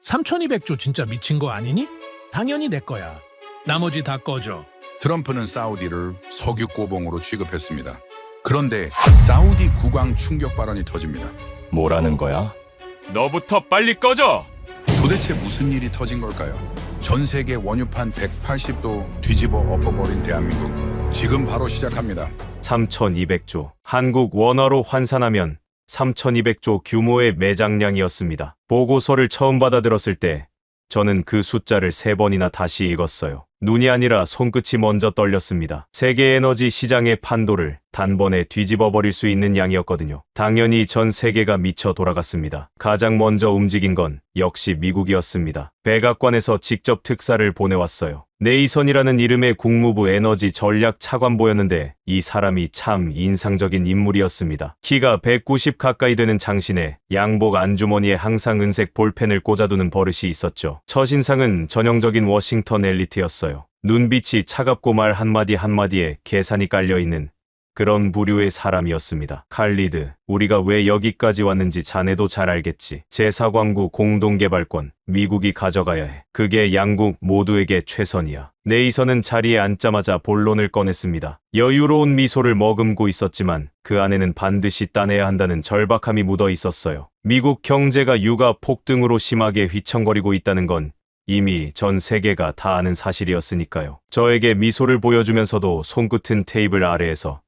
3200조 진짜 미친 거 아니니? 당연히 내 거야. 나머지 다 꺼져. 트럼프는 사우디를 석유 꼬봉으로 취급했습니다. 그런데 사우디 국왕 충격 발언이 터집니다. 뭐라는 거야? 너부터 빨리 꺼져! 도대체 무슨 일이 터진 걸까요? 전 세계 원유판 180도 뒤집어 엎어버린 대한민국. 지금 바로 시작합니다. 3200조. 한국 원화로 환산하면 3200조 규모의 매장량이었습니다. 보고서를 처음 받아들었을 때 저는 그 숫자를 3번이나 다시 읽었어요. 눈이 아니라 손끝이 먼저 떨렸습니다. 세계 에너지 시장의 판도를 단번에 뒤집어 버릴 수 있는 양이었거든요. 당연히 전 세계가 미쳐 돌아갔습니다. 가장 먼저 움직인 건 역시 미국이었습니다. 백악관에서 직접 특사를 보내왔어요. 네이선이라는 이름의 국무부 에너지 전략 차관보였는데 이 사람이 참 인상적인 인물이었습니다. 키가 190 가까이 되는 장신에 양복 안주머니에 항상 은색 볼펜을 꽂아두는 버릇이 있었죠. 첫인상은 전형적인 워싱턴 엘리트였어요. 눈빛이 차갑고 말 한마디 한마디에 계산이 깔려있는 그런 부류의 사람이었습니다. 칼리드, 우리가 왜 여기까지 왔는지 자네도 잘 알겠지. 제4광구 공동개발권, 미국이 가져가야 해. 그게 양국 모두에게 최선이야. 네이선은 자리에 앉자마자 본론을 꺼냈습니다. 여유로운 미소를 머금고 있었지만 그 안에는 반드시 따내야 한다는 절박함이 묻어 있었어요. 미국 경제가 유가 폭등으로 심하게 휘청거리고 있다는 건 이미 전 세계가 다 아는 사실이었으니까요. 저에게 미소를 보여주면서도 손끝은 테이블 아래에서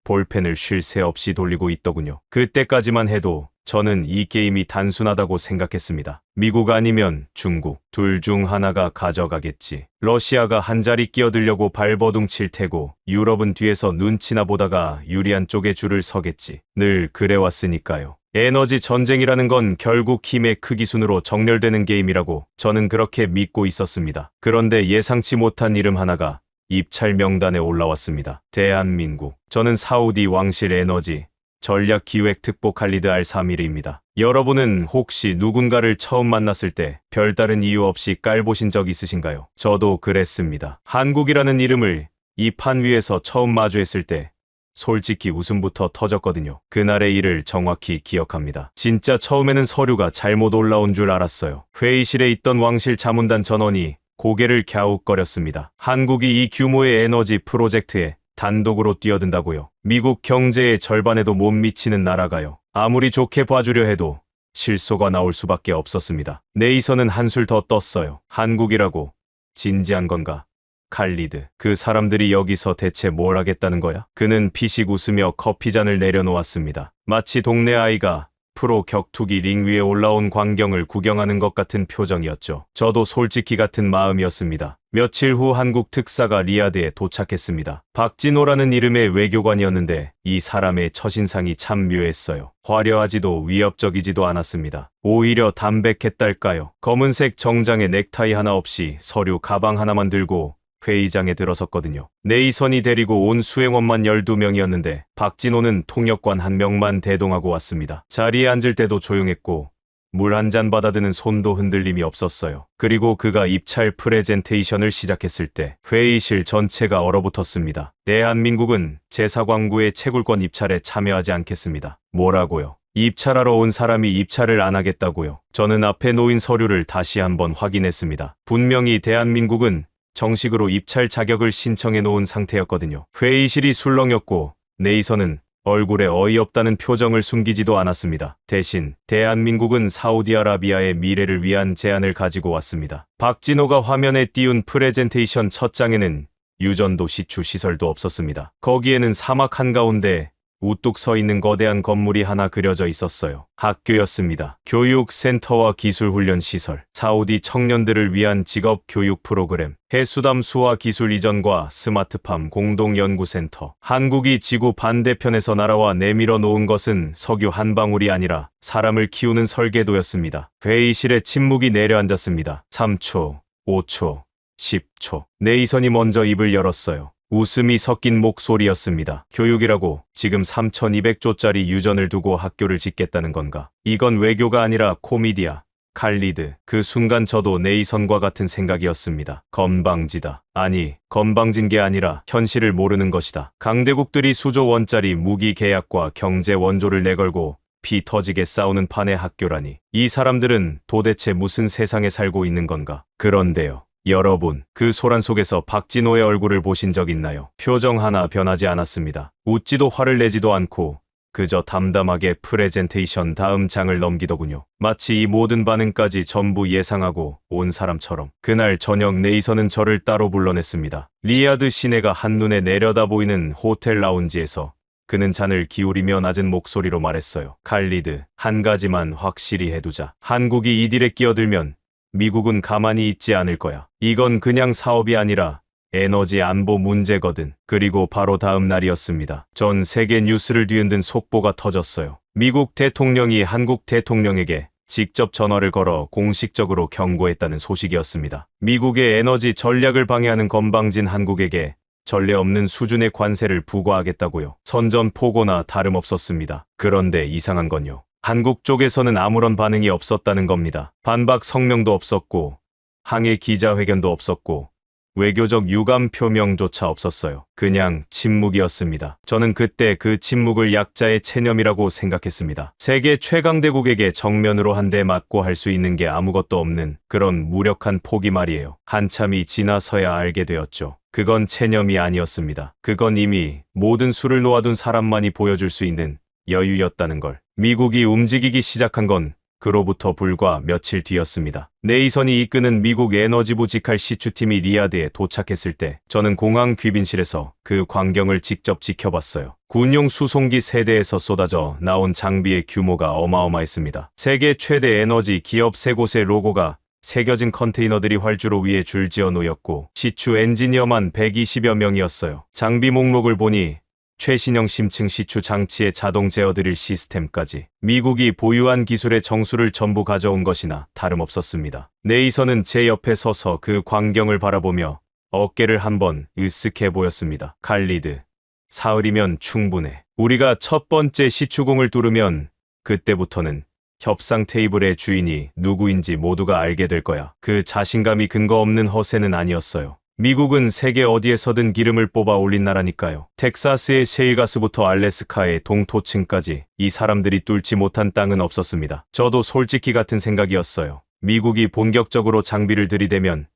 볼펜을 쉴 새 없이 돌리고 있더군요. 그때까지만 해도 저는 이 게임이 단순하다고 생각했습니다. 미국 아니면 중국, 둘 중 하나가 가져가겠지. 러시아가 한 자리 끼어들려고 발버둥 칠 테고 유럽은 뒤에서 눈치나 보다가 유리한 쪽에 줄을 서겠지. 늘 그래왔으니까요. 에너지 전쟁이라는 건 결국 힘의 크기 순으로 정렬되는 게임이라고 저는 그렇게 믿고 있었습니다. 그런데 예상치 못한 이름 하나가 입찰 명단에 올라왔습니다. 대한민국. 저는 사우디 왕실 에너지 전략기획특보 칼리드 알-사미르입니다. 여러분은 혹시 누군가를 처음 만났을 때 별다른 이유 없이 깔보신 적 있으신가요? 저도 그랬습니다. 한국이라는 이름을 이 판 위에서 처음 마주했을 때 솔직히 웃음부터 터졌거든요. 그날의 일을 정확히 기억합니다. 진짜 처음에는 서류가 잘못 올라온 줄 알았어요. 회의실에 있던 왕실 자문단 전원이 고개를 갸웃거렸습니다. 한국이 이 규모의 에너지 프로젝트에 단독으로 뛰어든다고요. 미국 경제의 절반에도 못 미치는 나라가요. 아무리 좋게 봐주려 해도 실소가 나올 수밖에 없었습니다. 네이선은 한술 더 떴어요. 한국이라고 진지한 건가? 칼리드, 그 사람들이 여기서 대체 뭘 하겠다는 거야? 그는 피식 웃으며 커피잔을 내려놓았습니다. 마치 동네 아이가 프로 격투기 링 위에 올라온 광경을 구경하는 것 같은 표정이었죠. 저도 솔직히 같은 마음이었습니다. 며칠 후 한국 특사가 리야드에 도착했습니다. 박진호라는 이름의 외교관이었는데 이 사람의 첫인상이 참 묘했어요. 화려하지도 위협적이지도 않았습니다. 오히려 담백했달까요. 검은색 정장에 넥타이 하나 없이 서류 가방 하나만 들고 회의장에 들어섰거든요. 네이선이 데리고 온 수행원만 12명이었는데 박진호는 통역관 1명만 대동하고 왔습니다. 자리에 앉을 때도 조용했고 물 한 잔 받아드는 손도 흔들림이 없었어요. 그리고 그가 입찰 프레젠테이션을 시작했을 때 회의실 전체가 얼어붙었습니다. 대한민국은 제4광구의 채굴권 입찰에 참여하지 않겠습니다. 뭐라고요? 입찰하러 온 사람이 입찰을 안 하겠다고요? 저는 앞에 놓인 서류를 다시 한번 확인했습니다. 분명히 대한민국은 정식으로 입찰 자격을 신청해 놓은 상태였거든요. 회의실이 술렁였고 네이선은 얼굴에 어이없다는 표정을 숨기지도 않았습니다. 대신 대한민국은 사우디아라비아의 미래를 위한 제안을 가지고 왔습니다. 박진호가 화면에 띄운 프레젠테이션 첫 장에는 유전도 시추 시설도 없었습니다. 거기에는 사막 한가운데 우뚝 서 있는 거대한 건물이 하나 그려져 있었어요. 학교였습니다. 교육센터와 기술훈련시설, 사우디 청년들을 위한 직업 교육 프로그램, 해수담 수화 기술 이전과 스마트팜 공동연구센터. 한국이 지구 반대편에서 날아와 내밀어 놓은 것은 석유 한 방울이 아니라 사람을 키우는 설계도였습니다. 회의실에 침묵이 내려앉았습니다. 3초, 5초, 10초. 네이선이 먼저 입을 열었어요. 웃음이 섞인 목소리였습니다. 교육이라고 지금 3200조짜리 유전을 두고 학교를 짓겠다는 건가? 이건 외교가 아니라 코미디야. 칼리드, 그 순간 저도 네이선과 같은 생각이었습니다. 건방지다. 아니, 건방진 게 아니라 현실을 모르는 것이다. 강대국들이 수조 원짜리 무기 계약과 경제 원조를 내걸고 피 터지게 싸우는 판의 학교라니. 이 사람들은 도대체 무슨 세상에 살고 있는 건가? 그런데요. 여러분, 그 소란 속에서 박진호의 얼굴을 보신 적 있나요? 표정 하나 변하지 않았습니다. 웃지도 화를 내지도 않고 그저 담담하게 프레젠테이션 다음 장을 넘기더군요. 마치 이 모든 반응까지 전부 예상하고 온 사람처럼. 그날 저녁 네이선은 저를 따로 불러냈습니다. 리야드 시내가 한눈에 내려다 보이는 호텔 라운지에서 그는 잔을 기울이며 낮은 목소리로 말했어요. 칼리드, 한 가지만 확실히 해두자. 한국이 이 딜에 끼어들면 미국은 가만히 있지 않을 거야. 이건 그냥 사업이 아니라 에너지 안보 문제거든. 그리고 바로 다음 날이었습니다. 전 세계 뉴스를 뒤흔든 속보가 터졌어요. 미국 대통령이 한국 대통령에게 직접 전화를 걸어 공식적으로 경고했다는 소식이었습니다. 미국의 에너지 전략을 방해하는 건방진 한국에게 전례 없는 수준의 관세를 부과하겠다고요. 선전포고나 다름없었습니다. 그런데 이상한 건요. 한국 쪽에서는 아무런 반응이 없었다는 겁니다. 반박 성명도 없었고 항해 기자회견도 없었고 외교적 유감 표명조차 없었어요. 그냥 침묵이었습니다. 저는 그때 그 침묵을 약자의 체념이라고 생각했습니다. 세계 최강대국에게 정면으로 한 대 맞고 할 수 있는 게 아무것도 없는 그런 무력한 포기 말이에요. 한참이 지나서야 알게 되었죠. 그건 체념이 아니었습니다. 그건 이미 모든 수를 놓아둔 사람만이 보여줄 수 있는 여유였다는 걸. 미국이 움직이기 시작한 건 그로부터 불과 며칠 뒤였습니다. 네이선이 이끄는 미국 에너지부 직할 시추팀이 리야드에 도착했을 때 저는 공항 귀빈실에서 그 광경을 직접 지켜봤어요. 군용 수송기 세대에서 쏟아져 나온 장비의 규모가 어마어마했습니다. 세계 최대 에너지 기업 3곳의 로고가 새겨진 컨테이너들이 활주로 위에 줄지어 놓였고 시추 엔지니어만 120여 명이었어요. 장비 목록을 보니 최신형 심층 시추 장치의 자동 제어드릴 시스템까지 미국이 보유한 기술의 정수를 전부 가져온 것이나 다름없었습니다. 네이선은 제 옆에 서서 그 광경을 바라보며 어깨를 한번 으쓱해 보였습니다. 칼리드, 사흘이면 충분해. 우리가 첫 번째 시추공을 뚫으면 그때부터는 협상 테이블의 주인이 누구인지 모두가 알게 될 거야. 그 자신감이 근거 없는 허세는 아니었어요. 미국은 세계 어디에서든 기름을 뽑아 올린 나라니까요. 텍사스의 셰일가스부터 알래스카의 동토층까지 이 사람들이 뚫지 못한 땅은 없었습니다. 저도 솔직히 같은 생각이었어요. 미국이 본격적으로 장비를 들이대면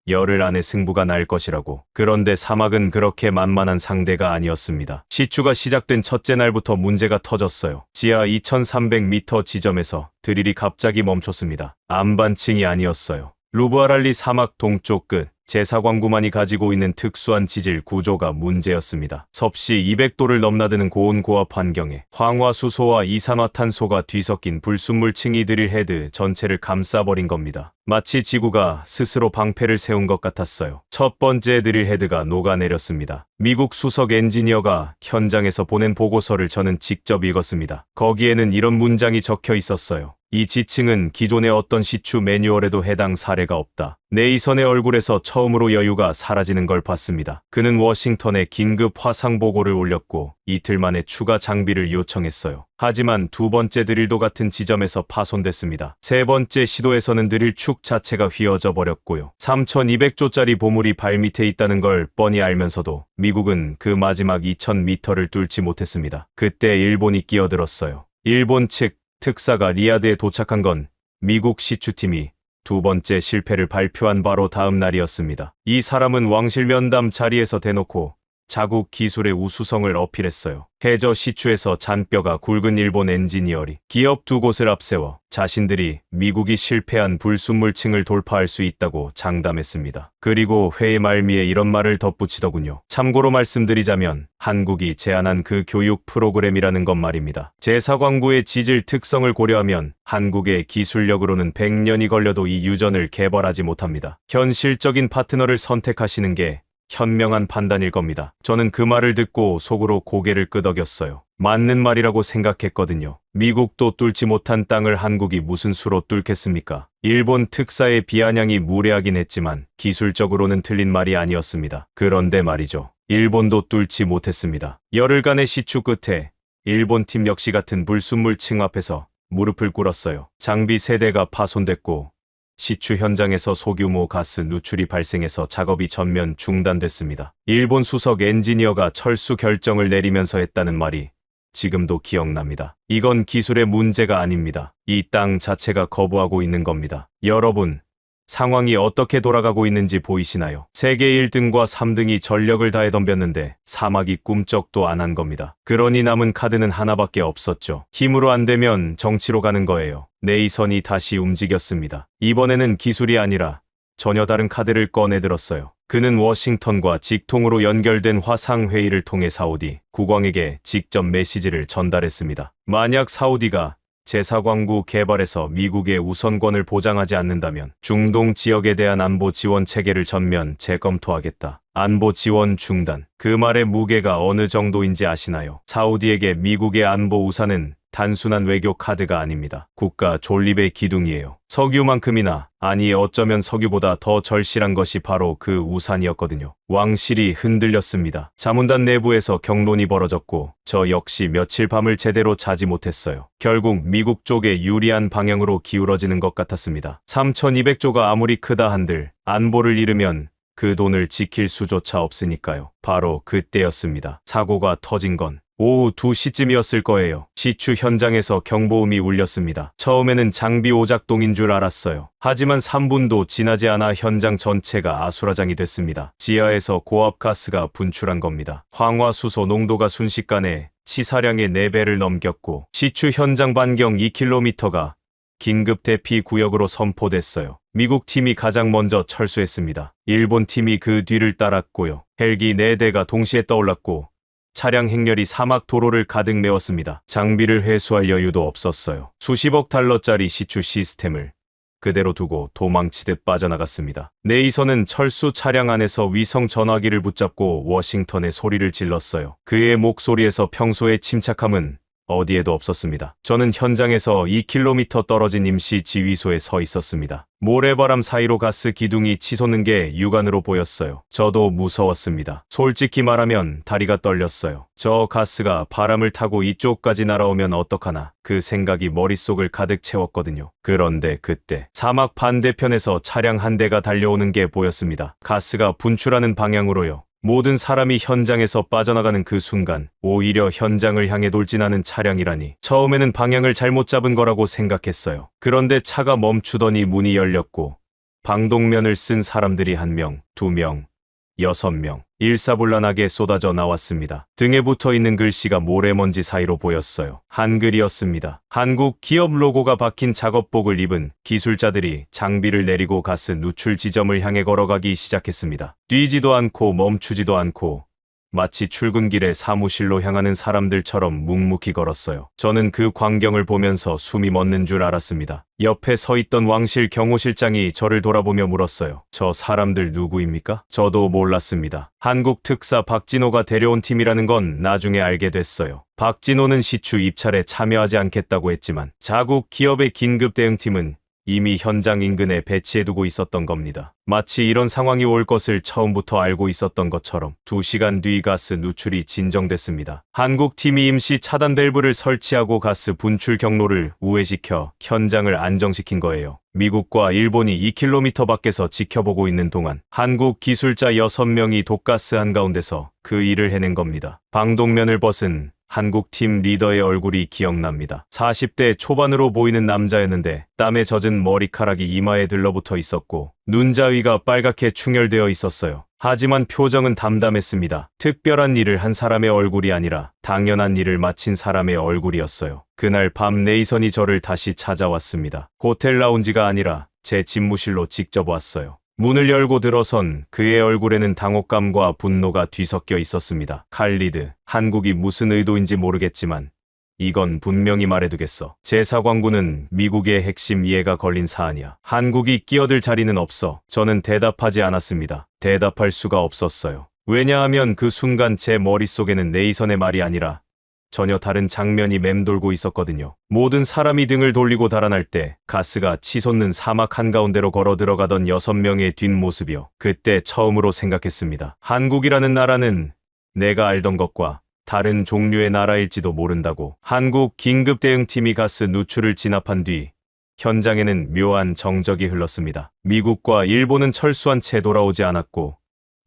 열흘 안에 승부가 날 것이라고. 그런데 사막은 그렇게 만만한 상대가 아니었습니다. 시추가 시작된 첫째 날부터 문제가 터졌어요. 지하 2300m 지점에서 드릴이 갑자기 멈췄습니다. 안반층이 아니었어요. 루브아랄리 사막 동쪽 끝 제사광구만이 가지고 있는 특수한 지질 구조가 문제였습니다. 섭씨 200도를 넘나드는 고온 고압 환경에 황화수소와 이산화탄소가 뒤섞인 불순물층이 드릴 헤드 전체를 감싸버린 겁니다. 마치 지구가 스스로 방패를 세운 것 같았어요. 첫 번째 드릴 헤드가 녹아내렸습니다. 미국 수석 엔지니어가 현장에서 보낸 보고서를 저는 직접 읽었습니다. 거기에는 이런 문장이 적혀 있었어요. 이 지층은 기존의 어떤 시추 매뉴얼에도 해당 사례가 없다. 네이선의 얼굴에서 처음으로 여유가 사라지는 걸 봤습니다. 그는 워싱턴에 긴급 화상 보고를 올렸고 이틀 만에 추가 장비를 요청했어요. 하지만 두 번째 드릴도 같은 지점에서 파손됐습니다. 세 번째 시도에서는 드릴 축 자체가 휘어져 버렸고요. 3200조짜리 보물이 발밑에 있다는 걸 뻔히 알면서도 미국은 그 마지막 2000m를 뚫지 못했습니다. 그때 일본이 끼어들었어요. 일본 측 특사가 리야드에 도착한 건 미국 시추팀이 두 번째 실패를 발표한 바로 다음 날이었습니다. 이 사람은 왕실 면담 자리에서 대놓고 자국 기술의 우수성을 어필했어요. 해저 시추에서 잔뼈가 굵은 일본 엔지니어리 기업 두 곳을 앞세워 자신들이 미국이 실패한 불순물층을 돌파할 수 있다고 장담했습니다. 그리고 회의 말미에 이런 말을 덧붙이더군요. 참고로 말씀드리자면 한국이 제안한 그 교육 프로그램이라는 것 말입니다. 제사광구의 지질 특성을 고려하면 한국의 기술력으로는 100년이 걸려도 이 유전을 개발하지 못합니다. 현실적인 파트너를 선택하시는 게 현명한 판단일 겁니다. 저는 그 말을 듣고 속으로 고개를 끄덕였어요. 맞는 말이라고 생각했거든요. 미국도 뚫지 못한 땅을 한국이 무슨 수로 뚫겠습니까? 일본 특사의 비아냥이 무례하긴 했지만 기술적으로는 틀린 말이 아니었습니다. 그런데 말이죠. 일본도 뚫지 못했습니다. 열흘간의 시추 끝에 일본 팀 역시 같은 불순물층 앞에서 무릎을 꿇었어요. 장비 세대가 파손됐고 시추 현장에서 소규모 가스 누출이 발생해서 작업이 전면 중단됐습니다. 일본 수석 엔지니어가 철수 결정을 내리면서 했다는 말이 지금도 기억납니다. 이건 기술의 문제가 아닙니다. 이 땅 자체가 거부하고 있는 겁니다. 여러분, 상황이 어떻게 돌아가고 있는지 보이시나요? 세계 1등과 3등이 전력을 다해 덤볐는데 사막이 꿈쩍도 안 한 겁니다. 그러니 남은 카드는 하나밖에 없었죠. 힘으로 안 되면 정치로 가는 거예요. 네이선이 다시 움직였습니다. 이번에는 기술이 아니라 전혀 다른 카드를 꺼내들었어요. 그는 워싱턴과 직통으로 연결된 화상회의를 통해 사우디 국왕에게 직접 메시지를 전달했습니다. 만약 사우디가 제4광구 개발에서 미국의 우선권을 보장하지 않는다면 중동 지역에 대한 안보 지원 체계를 전면 재검토하겠다. 안보 지원 중단. 그 말의 무게가 어느 정도인지 아시나요? 사우디에게 미국의 안보 우산은 단순한 외교 카드가 아닙니다. 국가 존립의 기둥이에요. 석유만큼이나, 아니 어쩌면 석유보다 더 절실한 것이 바로 그 우산이었거든요. 왕실이 흔들렸습니다. 자문단 내부에서 경론이 벌어졌고 저 역시 며칠 밤을 제대로 자지 못했어요. 결국 미국 쪽에 유리한 방향으로 기울어지는 것 같았습니다. 3200조가 아무리 크다 한들 안보를 잃으면 그 돈을 지킬 수조차 없으니까요. 바로 그때였습니다. 사고가 터진 건 오후 2시쯤이었을 거예요. 시추 현장에서 경보음이 울렸습니다. 처음에는 장비 오작동인 줄 알았어요. 하지만 3분도 지나지 않아 현장 전체가 아수라장이 됐습니다. 지하에서 고압 가스가 분출한 겁니다. 황화수소 농도가 순식간에 치사량의 4배를 넘겼고 시추 현장 반경 2km가 긴급 대피 구역으로 선포됐어요. 미국 팀이 가장 먼저 철수했습니다. 일본 팀이 그 뒤를 따랐고요. 헬기 4대가 동시에 떠올랐고 차량 행렬이 사막 도로를 가득 메웠습니다. 장비를 회수할 여유도 없었어요. 수십억 달러짜리 시추 시스템을 그대로 두고 도망치듯 빠져나갔습니다. 네이선은 철수 차량 안에서 위성 전화기를 붙잡고 워싱턴에 소리를 질렀어요. 그의 목소리에서 평소의 침착함은 어디에도 없었습니다. 저는 현장에서 2km 떨어진 임시 지휘소에 서 있었습니다. 모래바람 사이로 가스 기둥이 치솟는 게 육안으로 보였어요. 저도 무서웠습니다. 솔직히 말하면 다리가 떨렸어요. 저 가스가 바람을 타고 이쪽까지 날아오면 어떡하나 그 생각이 머릿속을 가득 채웠거든요. 그런데 그때 사막 반대편에서 차량 한 대가 달려오는 게 보였습니다. 가스가 분출하는 방향으로요. 모든 사람이 현장에서 빠져나가는 그 순간 오히려 현장을 향해 돌진하는 차량이라니 처음에는 방향을 잘못 잡은 거라고 생각했어요. 그런데 차가 멈추더니 문이 열렸고 방독면을 쓴 사람들이 1명, 2명, 6명 일사불란하게 쏟아져 나왔습니다. 등에 붙어있는 글씨가 모래먼지 사이로 보였어요. 한글이었습니다. 한국 기업 로고가 박힌 작업복을 입은 기술자들이 장비를 내리고 가스 누출 지점을 향해 걸어가기 시작했습니다. 뛰지도 않고 멈추지도 않고 마치 출근길에 사무실로 향하는 사람들처럼 묵묵히 걸었어요. 저는 그 광경을 보면서 숨이 멎는 줄 알았습니다. 옆에 서 있던 왕실 경호실장이 저를 돌아보며 물었어요. 저 사람들 누구입니까? 저도 몰랐습니다. 한국 특사 박진호가 데려온 팀이라는 건 나중에 알게 됐어요. 박진호는 시추 입찰에 참여하지 않겠다고 했지만 자국 기업의 긴급 대응팀은 이미 현장 인근에 배치해두고 있었던 겁니다. 마치 이런 상황이 올 것을 처음부터 알고 있었던 것처럼 2시간 뒤 가스 누출이 진정됐습니다. 한국 팀이 임시 차단 밸브를 설치하고 가스 분출 경로를 우회시켜 현장을 안정시킨 거예요. 미국과 일본이 2km 밖에서 지켜보고 있는 동안 한국 기술자 6명이 독가스 한가운데서 그 일을 해낸 겁니다. 방독면을 벗은 한국팀 리더의 얼굴이 기억납니다. 40대 초반으로 보이는 남자였는데 땀에 젖은 머리카락이 이마에 들러붙어 있었고 눈자위가 빨갛게 충혈되어 있었어요. 하지만 표정은 담담했습니다. 특별한 일을 한 사람의 얼굴이 아니라 당연한 일을 마친 사람의 얼굴이었어요. 그날 밤 네이선이 저를 다시 찾아왔습니다. 호텔 라운지가 아니라 제 집무실로 직접 왔어요. 문을 열고 들어선 그의 얼굴에는 당혹감과 분노가 뒤섞여 있었습니다. 칼리드, 한국이 무슨 의도인지 모르겠지만 이건 분명히 말해두겠어. 제4광구는 미국의 핵심 이해가 걸린 사안이야. 한국이 끼어들 자리는 없어. 저는 대답하지 않았습니다. 대답할 수가 없었어요. 왜냐하면 그 순간 제 머릿속에는 네이선의 말이 아니라 전혀 다른 장면이 맴돌고 있었거든요. 모든 사람이 등을 돌리고 달아날 때 가스가 치솟는 사막 한가운데로 걸어 들어가던 6명의 뒷모습이요. 그때 처음으로 생각했습니다. 한국이라는 나라는 내가 알던 것과 다른 종류의 나라일지도 모른다고. 한국 긴급대응팀이 가스 누출을 진압한 뒤 현장에는 묘한 정적이 흘렀습니다. 미국과 일본은 철수한 채 돌아오지 않았고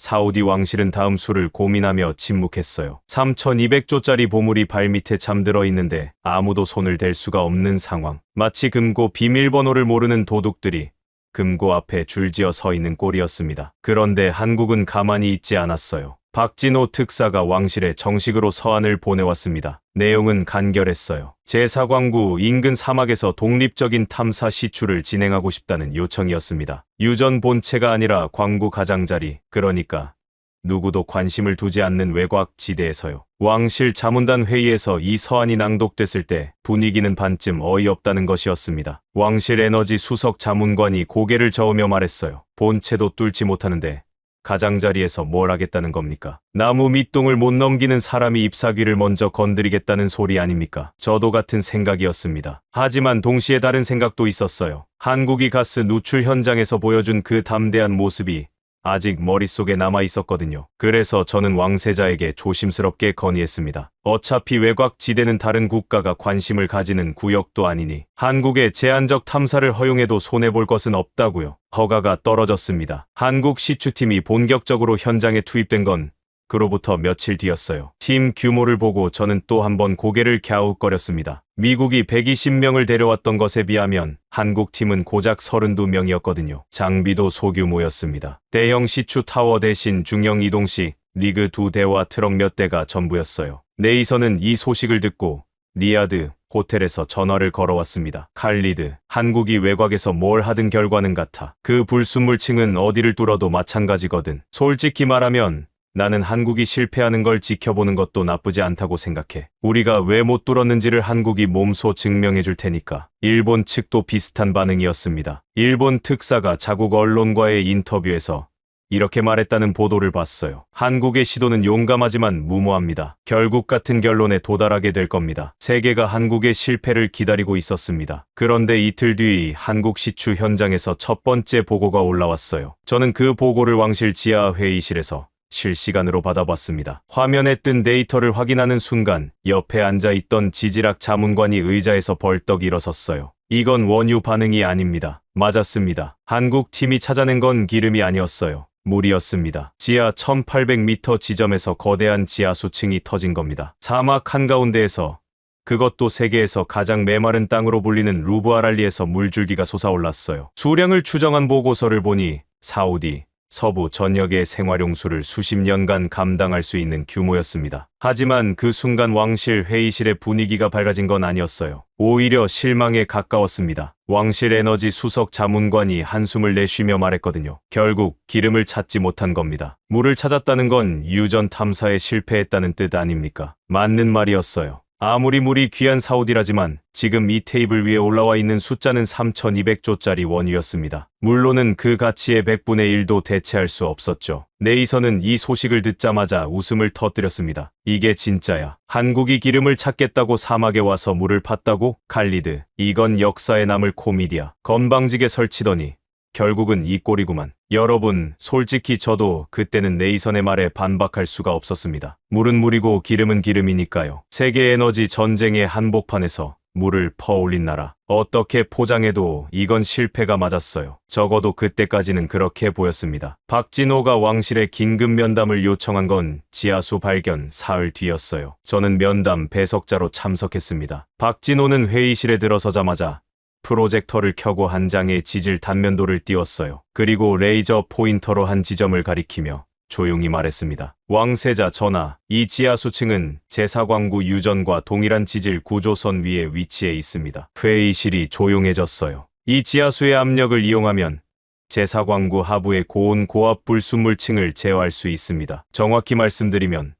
사우디 왕실은 다음 수를 고민하며 침묵했어요. 3200조짜리 보물이 발밑에 잠들어 있는데 아무도 손을 댈 수가 없는 상황. 마치 금고 비밀번호를 모르는 도둑들이 금고 앞에 줄지어 서 있는 꼴이었습니다. 그런데 한국은 가만히 있지 않았어요. 박진호 특사가 왕실에 정식으로 서한을 보내왔습니다. 내용은 간결했어요. 제4광구 인근 사막에서 독립적인 탐사 시추를 진행하고 싶다는 요청이었습니다. 유전 본체가 아니라 광구 가장자리, 그러니까 누구도 관심을 두지 않는 외곽 지대에서요. 왕실 자문단 회의에서 이 서한이 낭독됐을 때 분위기는 반쯤 어이없다는 것이었습니다. 왕실 에너지 수석 자문관이 고개를 저으며 말했어요. 본체도 뚫지 못하는데 가장자리에서 뭘 하겠다는 겁니까? 나무 밑동을 못 넘기는 사람이 잎사귀를 먼저 건드리겠다는 소리 아닙니까? 저도 같은 생각이었습니다. 하지만 동시에 다른 생각도 있었어요. 한국이 가스 누출 현장에서 보여준 그 담대한 모습이 아직 머릿속에 남아 있었거든요. 그래서 저는 왕세자에게 조심스럽게 건의했습니다. 어차피 외곽 지대는 다른 국가가 관심을 가지는 구역도 아니니 한국의 제한적 탐사를 허용해도 손해볼 것은 없다고요. 허가가 떨어졌습니다. 한국 시추팀이 본격적으로 현장에 투입된 건 그로부터 며칠 뒤였어요. 팀 규모를 보고 저는 또 한 번 고개를 갸웃거렸습니다. 미국이 120명을 데려왔던 것에 비하면 한국 팀은 고작 32명이었거든요. 장비도 소규모였습니다. 대형 시추 타워 대신 중형 이동식 리그 2대와 트럭 몇 대가 전부였어요. 네이서는 이 소식을 듣고 리야드 호텔에서 전화를 걸어왔습니다. 칼리드, 한국이 외곽에서 뭘 하든 결과는 같아. 그 불순물층은 어디를 뚫어도 마찬가지거든. 솔직히 말하면 나는 한국이 실패하는 걸 지켜보는 것도 나쁘지 않다고 생각해. 우리가 왜 못 뚫었는지를 한국이 몸소 증명해 줄 테니까. 일본 측도 비슷한 반응이었습니다. 일본 특사가 자국 언론과의 인터뷰에서 이렇게 말했다는 보도를 봤어요. 한국의 시도는 용감하지만 무모합니다. 결국 같은 결론에 도달하게 될 겁니다. 세계가 한국의 실패를 기다리고 있었습니다. 그런데 이틀 뒤 한국 시추 현장에서 첫 번째 보고가 올라왔어요. 저는 그 보고를 왕실 지하 회의실에서 실시간으로 받아봤습니다. 화면에 뜬 데이터를 확인하는 순간 옆에 앉아있던 지질학 자문관이 의자에서 벌떡 일어섰어요. 이건 원유 반응이 아닙니다. 맞았습니다. 한국 팀이 찾아낸 건 기름이 아니었어요. 물이었습니다. 지하 1800m 지점에서 거대한 지하수층이 터진 겁니다. 사막 한가운데에서, 그것도 세계에서 가장 메마른 땅으로 불리는 루브아랄리에서 물줄기가 솟아올랐어요. 수량을 추정한 보고서를 보니 사우디, 서부 전역의 생활용수를 수십 년간 감당할 수 있는 규모였습니다. 하지만 그 순간 왕실 회의실의 분위기가 밝아진 건 아니었어요. 오히려 실망에 가까웠습니다. 왕실 에너지 수석 자문관이 한숨을 내쉬며 말했거든요. 결국 기름을 찾지 못한 겁니다. 물을 찾았다는 건 유전 탐사에 실패했다는 뜻 아닙니까? 맞는 말이었어요. 아무리 물이 귀한 사우디라지만 지금 이 테이블 위에 올라와 있는 숫자는 3200조짜리 원유였습니다. 물로는 그 가치의 100분의 1도 대체할 수 없었죠. 네이서는 이 소식을 듣자마자 웃음을 터뜨렸습니다. 이게 진짜야. 한국이 기름을 찾겠다고 사막에 와서 물을 팠다고? 칼리드, 이건 역사에 남을 코미디야. 건방지게 설치더니 결국은 이 꼴이구만. 여러분, 솔직히 저도 그때는 네이선의 말에 반박할 수가 없었습니다. 물은 물이고 기름은 기름이니까요. 세계 에너지 전쟁의 한복판에서 물을 퍼올린 나라. 어떻게 포장해도 이건 실패가 맞았어요. 적어도 그때까지는 그렇게 보였습니다. 박진호가 왕실에 긴급 면담을 요청한 건 지하수 발견 사흘 뒤였어요. 저는 면담 배석자로 참석했습니다. 박진호는 회의실에 들어서자마자 프로젝터를 켜고 한 장의 지질 단면도를 띄웠어요. 그리고 레이저 포인터로 한 지점을 가리키며 조용히 말했습니다. 왕세자 전하, 이 지하수층은 제4광구 유전과 동일한 지질 구조선 위에 위치해 있습니다. 회의실이 조용해졌어요. 이 지하수의 압력을 이용하면 제4광구 하부의 고온 고압 불순물층을 제어할 수 있습니다. 정확히 말씀드리면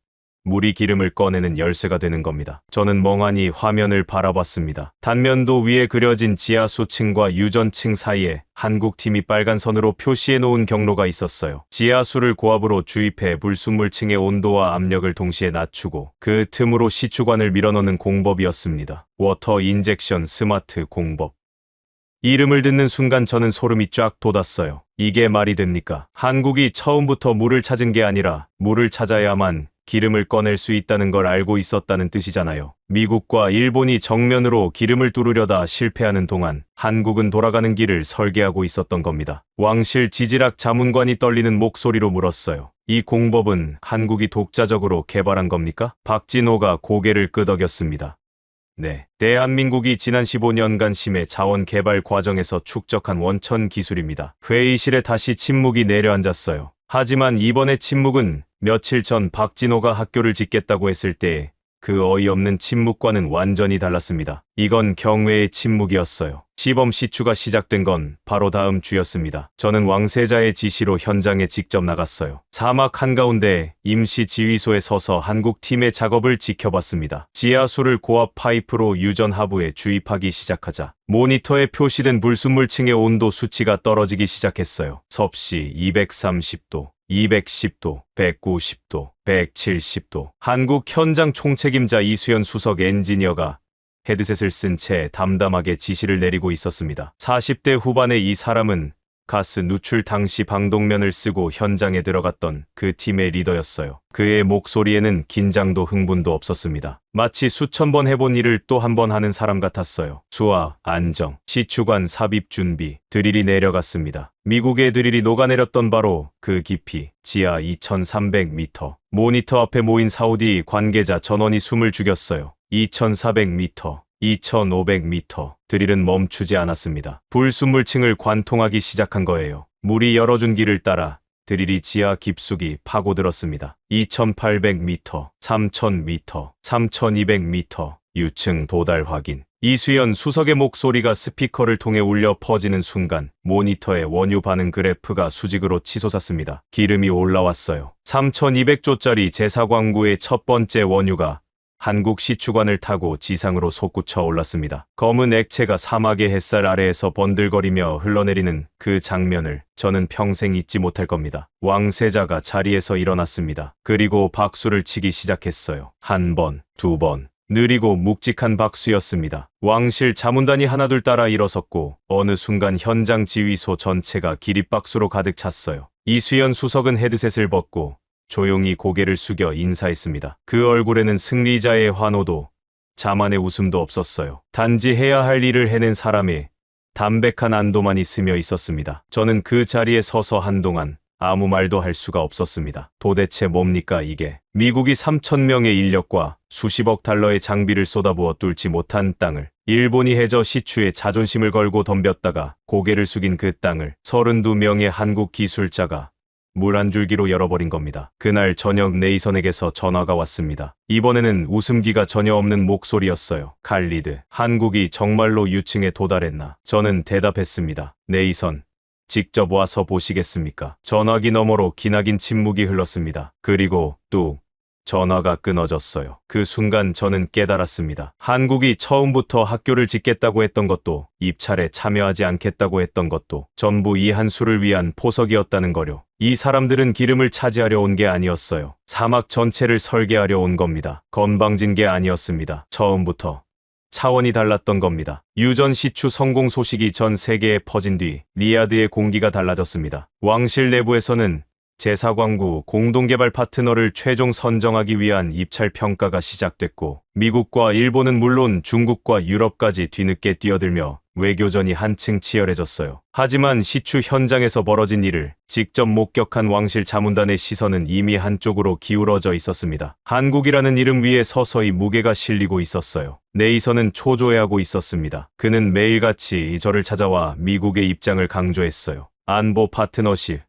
물이 기름을 꺼내는 열쇠가 되는 겁니다. 저는 멍하니 화면을 바라봤습니다. 단면도 위에 그려진 지하수층과 유전층 사이에 한국팀이 빨간 선으로 표시해 놓은 경로가 있었어요. 지하수를 고압으로 주입해 불순물층의 온도와 압력을 동시에 낮추고 그 틈으로 시추관을 밀어넣는 공법이었습니다. 워터 인젝션 스마트 공법. 이름을 듣는 순간 저는 소름이 쫙 돋았어요. 이게 말이 됩니까? 한국이 처음부터 물을 찾은 게 아니라 물을 찾아야만 기름을 꺼낼 수 있다는 걸 알고 있었다는 뜻이잖아요. 미국과 일본이 정면으로 기름을 뚫으려다 실패하는 동안 한국은 돌아가는 길을 설계하고 있었던 겁니다. 왕실 지질학 자문관이 떨리는 목소리로 물었어요. 이 공법은 한국이 독자적으로 개발한 겁니까? 박진호가 고개를 끄덕였습니다. 네, 대한민국이 지난 15년간 심해 자원 개발 과정에서 축적한 원천 기술입니다. 회의실에 다시 침묵이 내려앉았어요. 하지만 이번의 침묵은 며칠 전 박진호가 학교를 짓겠다고 했을 때 그 어이없는 침묵과는 완전히 달랐습니다. 이건 경외의 침묵이었어요. 시범 시추가 시작된 건 바로 다음 주였습니다. 저는 왕세자의 지시로 현장에 직접 나갔어요. 사막 한가운데 임시 지휘소에 서서 한국 팀의 작업을 지켜봤습니다. 지하수를 고압 파이프로 유전 하부에 주입하기 시작하자 모니터에 표시된 불순물층의 온도 수치가 떨어지기 시작했어요. 섭씨 230도. 210도, 190도, 170도. 한국 현장 총책임자 이수연 수석 엔지니어가 헤드셋을 쓴 채 담담하게 지시를 내리고 있었습니다. 40대 후반의 이 사람은 가스 누출 당시 방독면을 쓰고 현장에 들어갔던 그 팀의 리더였어요. 그의 목소리에는 긴장도 흥분도 없었습니다. 마치 수천 번 해본 일을 또 한 번 하는 사람 같았어요. 수화, 안정, 시추관 삽입 준비, 드릴이 내려갔습니다. 미국의 드릴이 녹아내렸던 바로 그 깊이, 지하 2300m. 모니터 앞에 모인 사우디 관계자 전원이 숨을 죽였어요. 2400m. 2500m. 드릴은 멈추지 않았습니다. 불순물층을 관통하기 시작한 거예요. 물이 열어준 길을 따라 드릴이 지하 깊숙이 파고들었습니다. 2800m, 3000m, 3200m. 유층 도달 확인. 이수연 수석의 목소리가 스피커를 통해 울려 퍼지는 순간 모니터의 원유 반응 그래프가 수직으로 치솟았습니다. 기름이 올라왔어요. 3200조짜리 제사광구의 첫 번째 원유가 한국 시추관을 타고 지상으로 솟구쳐 올랐습니다. 검은 액체가 사막의 햇살 아래에서 번들거리며 흘러내리는 그 장면을 저는 평생 잊지 못할 겁니다. 왕세자가 자리에서 일어났습니다. 그리고 박수를 치기 시작했어요. 한 번, 두 번. 느리고 묵직한 박수였습니다. 왕실 자문단이 하나둘 따라 일어섰고 어느 순간 현장 지휘소 전체가 기립박수로 가득 찼어요. 이수연 수석은 헤드셋을 벗고 조용히 고개를 숙여 인사했습니다. 그 얼굴에는 승리자의 환호도 자만의 웃음도 없었어요. 단지 해야 할 일을 해낸 사람의 담백한 안도만이 스며 있었습니다. 저는 그 자리에 서서 한동안 아무 말도 할 수가 없었습니다. 도대체 뭡니까 이게? 미국이 3,000명의 인력과 수십억 달러의 장비를 쏟아부어 뚫지 못한 땅을 일본이 해저 시추에 자존심을 걸고 덤볐다가 고개를 숙인 그 땅을 32명의 한국 기술자가 물 한 줄기로 열어버린 겁니다. 그날 저녁 네이선에게서 전화가 왔습니다. 이번에는 웃음기가 전혀 없는 목소리였어요. 칼리드, 한국이 정말로 유층에 도달했나? 저는 대답했습니다. 네이선, 직접 와서 보시겠습니까? 전화기 너머로 기나긴 침묵이 흘렀습니다. 그리고 뚝, 전화가 끊어졌어요. 그 순간 저는 깨달았습니다. 한국이 처음부터 학교를 짓겠다고 했던 것도 입찰에 참여하지 않겠다고 했던 것도 전부 이 한수를 위한 포석이었다는 거요. 이 사람들은 기름을 차지하려 온 게 아니었어요. 사막 전체를 설계하려 온 겁니다. 건방진 게 아니었습니다. 처음부터 차원이 달랐던 겁니다. 유전 시추 성공 소식이 전 세계에 퍼진 뒤 리야드의 공기가 달라졌습니다. 왕실 내부에서는 제사광구 공동개발 파트너를 최종 선정하기 위한 입찰 평가가 시작됐고 미국과 일본은 물론 중국과 유럽까지 뒤늦게 뛰어들며 외교전이 한층 치열해졌어요. 하지만 시추 현장에서 벌어진 일을 직접 목격한 왕실 자문단의 시선은 이미 한쪽으로 기울어져 있었습니다. 한국이라는 이름 위에 서서히 무게가 실리고 있었어요. 네이선은 초조해하고 있었습니다. 그는 매일같이 저를 찾아와 미국의 입장을 강조했어요. 안보 파트너십,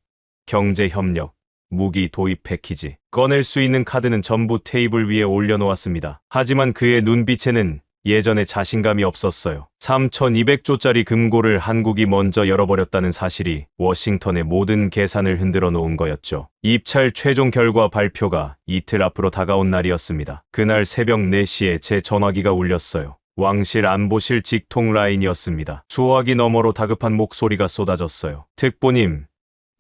경제 협력, 무기 도입 패키지. 꺼낼 수 있는 카드는 전부 테이블 위에 올려놓았습니다. 하지만 그의 눈빛에는 예전에 자신감이 없었어요. 3,200조짜리 금고를 한국이 먼저 열어버렸다는 사실이 워싱턴의 모든 계산을 흔들어 놓은 거였죠. 입찰 최종 결과 발표가 이틀 앞으로 다가온 날이었습니다. 그날 새벽 4시에 제 전화기가 울렸어요. 왕실 안보실 직통 라인이었습니다. 수화기 너머로 다급한 목소리가 쏟아졌어요. 특보님,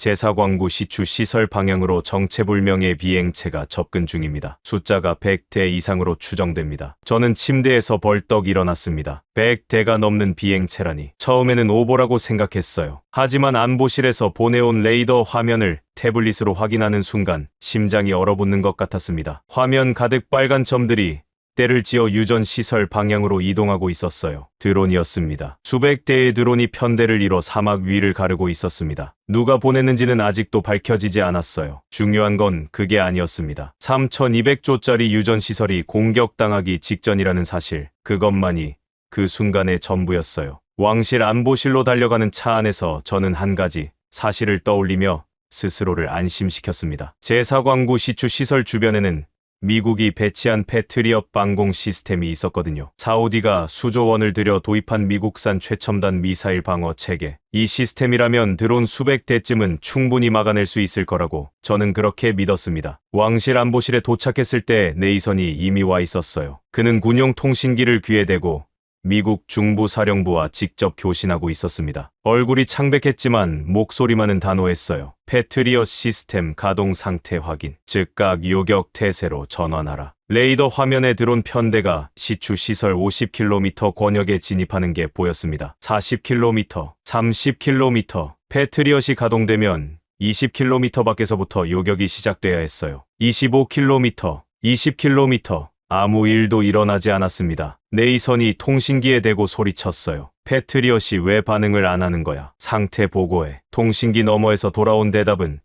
제사광구 시추 시설 방향으로 정체불명의 비행체가 접근 중입니다. 숫자가 100대 이상으로 추정됩니다. 저는 침대에서 벌떡 일어났습니다. 100대가 넘는 비행체라니. 처음에는 오보라고 생각했어요. 하지만 안보실에서 보내온 레이더 화면을 태블릿으로 확인하는 순간 심장이 얼어붙는 것 같았습니다. 화면 가득 빨간 점들이 때를 지어 유전 시설 방향으로 이동하고 있었어요. 드론이었습니다. 수백 대의 드론이 편대를 이뤄 사막 위를 가르고 있었습니다. 누가 보냈는지는 아직도 밝혀지지 않았어요. 중요한 건 그게 아니었습니다. 3200조짜리 유전 시설이 공격당하기 직전이라는 사실, 그것만이 그 순간의 전부였어요. 왕실 안보실로 달려가는 차 안에서 저는 한 가지 사실을 떠올리며 스스로를 안심시켰습니다. 제사광구 시추 시설 주변에는 미국이 배치한 패트리엇 방공 시스템이 있었거든요. 사우디가 수조 원을 들여 도입한 미국산 최첨단 미사일 방어 체계. 이 시스템이라면 드론 수백 대쯤은 충분히 막아낼 수 있을 거라고 저는 그렇게 믿었습니다. 왕실 안보실에 도착했을 때 네이선이 이미 와 있었어요. 그는 군용 통신기를 귀에 대고 미국 중부사령부와 직접 교신하고 있었습니다. 얼굴이 창백했지만 목소리만은 단호했어요. 패트리엇 시스템 가동 상태 확인. 즉각 요격 태세로 전환하라. 레이더 화면에 드론 편대가 시추 시설 50km 권역에 진입하는 게 보였습니다. 40km, 30km. 패트리엇이 가동되면 20km 밖에서부터 요격이 시작돼야 했어요. 25km, 20km. 아무 일도 일어나지 않았습니다. 네이선이 통신기에 대고 소리쳤어요. 패트리엇이 왜 반응을 안 하는 거야? 상태 보고해. 통신기 너머에서 돌아온 대답은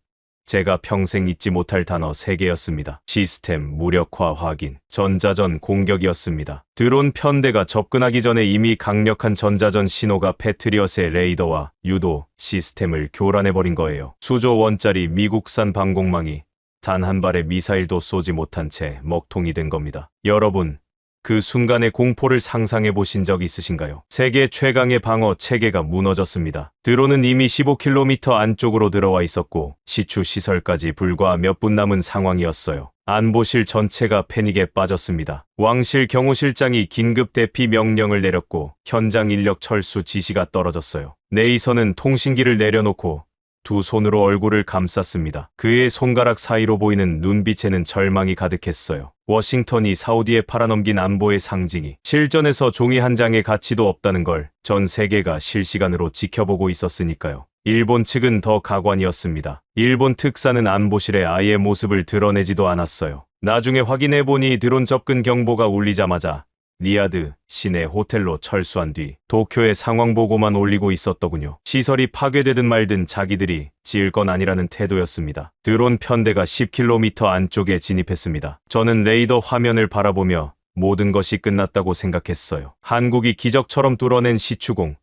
제가 평생 잊지 못할 단어 3개였습니다. 시스템 무력화 확인. 전자전 공격이었습니다. 드론 편대가 접근하기 전에 이미 강력한 전자전 신호가 패트리엇의 레이더와 유도 시스템을 교란해버린 거예요. 수조 원짜리 미국산 방공망이 단 한 발의 미사일도 쏘지 못한 채 먹통이 된 겁니다. 여러분, 그 순간의 공포를 상상해 보신 적 있으신가요? 세계 최강의 방어 체계가 무너졌습니다. 드론은 이미 15km 안쪽으로 들어와 있었고 시추 시설까지 불과 몇 분 남은 상황이었어요. 안보실 전체가 패닉에 빠졌습니다. 왕실 경호실장이 긴급 대피 명령을 내렸고 현장 인력 철수 지시가 떨어졌어요. 네이선은 통신기를 내려놓고 두 손으로 얼굴을 감쌌습니다. 그의 손가락 사이로 보이는 눈빛에는 절망이 가득했어요. 워싱턴이 사우디에 팔아넘긴 안보의 상징이 실전에서 종이 한 장의 가치도 없다는 걸 전 세계가 실시간으로 지켜보고 있었으니까요. 일본 측은 더 가관이었습니다. 일본 특사는 안보실의 아예 모습을 드러내지도 않았어요. 나중에 확인해보니 드론 접근 경보가 울리자마자 리야드 시내 호텔로 철수한 뒤 도쿄의 상황 보고만 올리고 있었더군요. 시설이 파괴되든 말든 자기들이 지을 건 아니라는 태도였습니다. 드론 편대가 10km 안쪽에 진입했습니다. 저는 레이더 화면을 바라보며 모든 것이 끝났다고 생각했어요. 한국이 기적처럼 뚫어낸 시추공,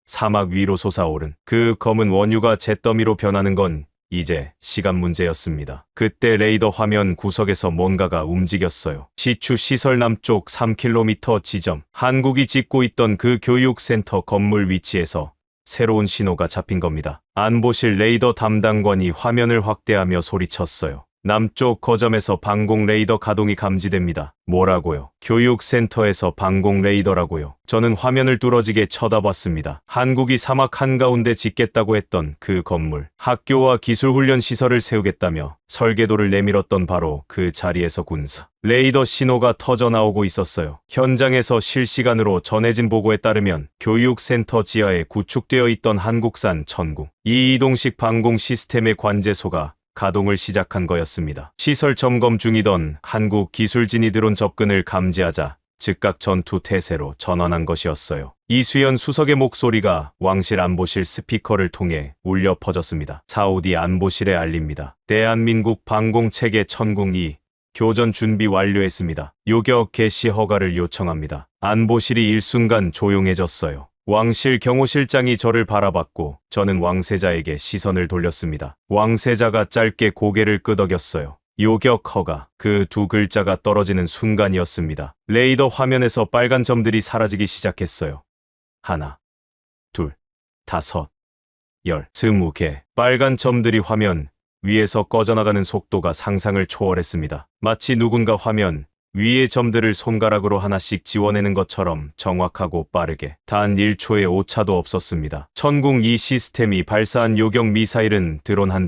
사막 위로 솟아오른 그 검은 원유가 잿더미로 변하는 건 이제 시간 문제였습니다. 그때 레이더 화면 구석에서 뭔가가 움직였어요. 시추 시설 남쪽 3km 지점, 한국이 짓고 있던 그 교육센터 건물 위치에서 새로운 신호가 잡힌 겁니다. 안보실 레이더 담당관이 화면을 확대하며 소리쳤어요. 남쪽 거점에서 방공 레이더 가동이 감지됩니다. 뭐라고요? 교육센터에서 방공 레이더라고요. 저는 화면을 뚫어지게 쳐다봤습니다. 한국이 사막 한가운데 짓겠다고 했던 그 건물, 학교와 기술훈련 시설을 세우겠다며 설계도를 내밀었던 바로 그 자리에서 군사 레이더 신호가 터져나오고 있었어요. 현장에서 실시간으로 전해진 보고에 따르면 교육센터 지하에 구축되어 있던 한국산 천궁 이이동식 방공 시스템의 관제소가 가동을 시작한 거였습니다. 시설 점검 중이던 한국 기술진이 드론 접근을 감지하자 즉각 전투 태세로 전환한 것이었어요. 이수연 수석의 목소리가 왕실 안보실 스피커를 통해 울려 퍼졌습니다. 사우디 안보실에 알립니다. 대한민국 방공체계 천궁2 교전 준비 완료했습니다. 요격 개시 허가를 요청합니다. 안보실이 일순간 조용해졌어요. 왕실 경호실장이 저를 바라봤고 저는 왕세자에게 시선을 돌렸습니다. 왕세자가 짧게 고개를 끄덕였어요. 요격 허가. 그 두 글자가 떨어지는 순간이었습니다. 레이더 화면에서 빨간 점들이 사라지기 시작했어요. 하나, 둘, 다섯, 20개. 빨간 점들이 화면 위에서 꺼져나가는 속도가 상상을 초월했습니다. 마치 누군가 화면 위의 점들을 손가락으로 하나씩 지워내는 것처럼 정확하고 빠르게 단 1초의 오차도 없었습니다. 천궁 이 시스템이 발사한 요격 미사일은 드론 한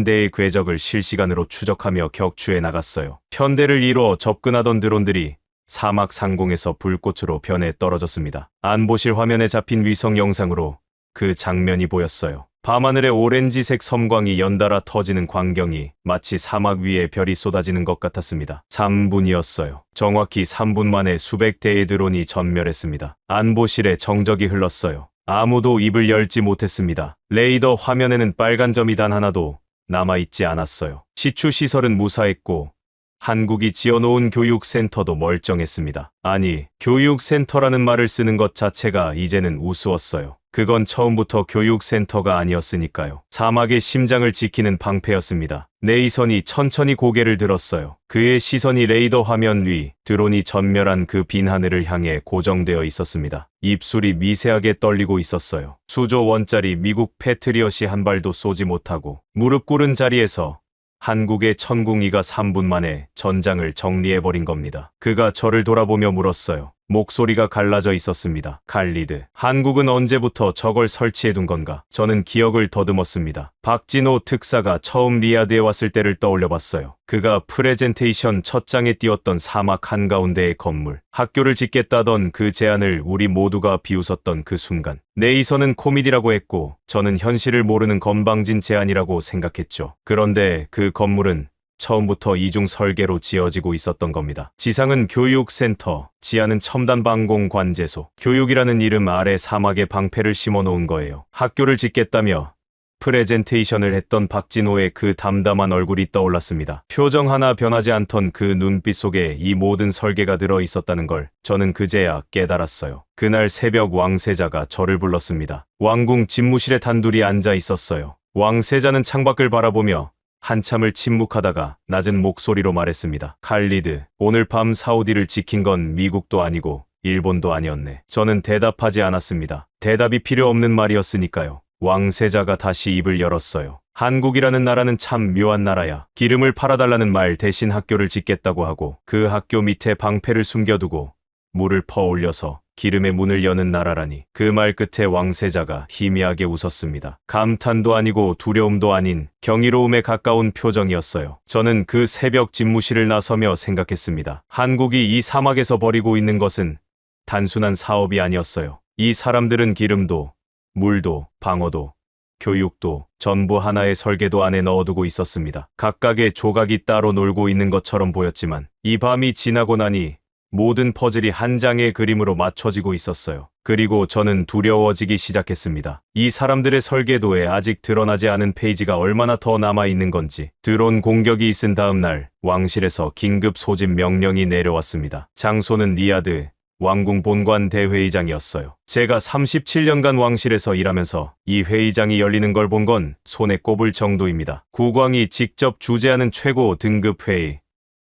대의 궤적을 실시간으로 추적하며 격추해 나갔어요. 편대를 이뤄 접근하던 드론들이 사막 상공에서 불꽃으로 변해 떨어졌습니다. 안보실 화면에 잡힌 위성 영상으로 그 장면이 보였어요. 밤하늘에 오렌지색 섬광이 연달아 터지는 광경이 마치 사막 위에 별이 쏟아지는 것 같았습니다. 3분이었어요. 정확히 3분 만에 수백 대의 드론이 전멸했습니다. 안보실에 정적이 흘렀어요. 아무도 입을 열지 못했습니다. 레이더 화면에는 빨간 점이 단 하나도 남아있지 않았어요. 시추 시설은 무사했고 한국이 지어놓은 교육센터도 멀쩡했습니다. 아니, 교육센터라는 말을 쓰는 것 자체가 이제는 우스웠어요. 그건 처음부터 교육센터가 아니었으니까요. 사막의 심장을 지키는 방패였습니다. 네이선이 천천히 고개를 들었어요. 그의 시선이 레이더 화면 위 드론이 전멸한 그 빈 하늘을 향해 고정되어 있었습니다. 입술이 미세하게 떨리고 있었어요. 수조 원짜리 미국 패트리엇이 한 발도 쏘지 못하고 무릎 꿇은 자리에서 한국의 천궁이가 3분 만에 전장을 정리해버린 겁니다. 그가 저를 돌아보며 물었어요. 목소리가 갈라져 있었습니다. 칼리드, 한국은 언제부터 저걸 설치해둔 건가? 저는 기억을 더듬었습니다. 박진호 특사가 처음 리야드에 왔을 때를 떠올려봤어요. 그가 프레젠테이션 첫 장에 띄웠던 사막 한가운데의 건물, 학교를 짓겠다던 그 제안을 우리 모두가 비웃었던 그 순간. 네이선은 코미디라고 했고 저는 현실을 모르는 건방진 제안이라고 생각했죠. 그런데 그 건물은 처음부터 이중 설계로 지어지고 있었던 겁니다. 지상은 교육센터, 지하는 첨단방공관제소. 교육이라는 이름 아래 사막에 방패를 심어놓은 거예요. 학교를 짓겠다며 프레젠테이션을 했던 박진호의 그 담담한 얼굴이 떠올랐습니다. 표정 하나 변하지 않던 그 눈빛 속에 이 모든 설계가 들어 있었다는 걸 저는 그제야 깨달았어요. 그날 새벽 왕세자가 저를 불렀습니다. 왕궁 집무실에 단둘이 앉아 있었어요. 왕세자는 창밖을 바라보며 한참을 침묵하다가 낮은 목소리로 말했습니다. 칼리드, 오늘 밤 사우디를 지킨 건 미국도 아니고 일본도 아니었네. 저는 대답하지 않았습니다. 대답이 필요 없는 말이었으니까요. 왕세자가 다시 입을 열었어요. 한국이라는 나라는 참 묘한 나라야. 기름을 팔아달라는 말 대신 학교를 짓겠다고 하고 그 학교 밑에 방패를 숨겨두고 물을 퍼올려서 기름의 문을 여는 나라라니. 그 말 끝에 왕세자가 희미하게 웃었습니다. 감탄도 아니고 두려움도 아닌 경이로움에 가까운 표정이었어요. 저는 그 새벽 집무실을 나서며 생각했습니다. 한국이 이 사막에서 벌이고 있는 것은 단순한 사업이 아니었어요. 이 사람들은 기름도, 물도, 방어도, 교육도 전부 하나의 설계도 안에 넣어두고 있었습니다. 각각의 조각이 따로 놀고 있는 것처럼 보였지만 이 밤이 지나고 나니 모든 퍼즐이 한 장의 그림으로 맞춰지고 있었어요. 그리고 저는 두려워지기 시작했습니다. 이 사람들의 설계도에 아직 드러나지 않은 페이지가 얼마나 더 남아있는 건지. 드론 공격이 있은 다음 날 왕실에서 긴급 소집 명령이 내려왔습니다. 장소는 리야드, 왕궁 본관 대회의장이었어요. 제가 37년간 왕실에서 일하면서 이 회의장이 열리는 걸 본 건 손에 꼽을 정도입니다. 국왕이 직접 주재하는 최고 등급 회의.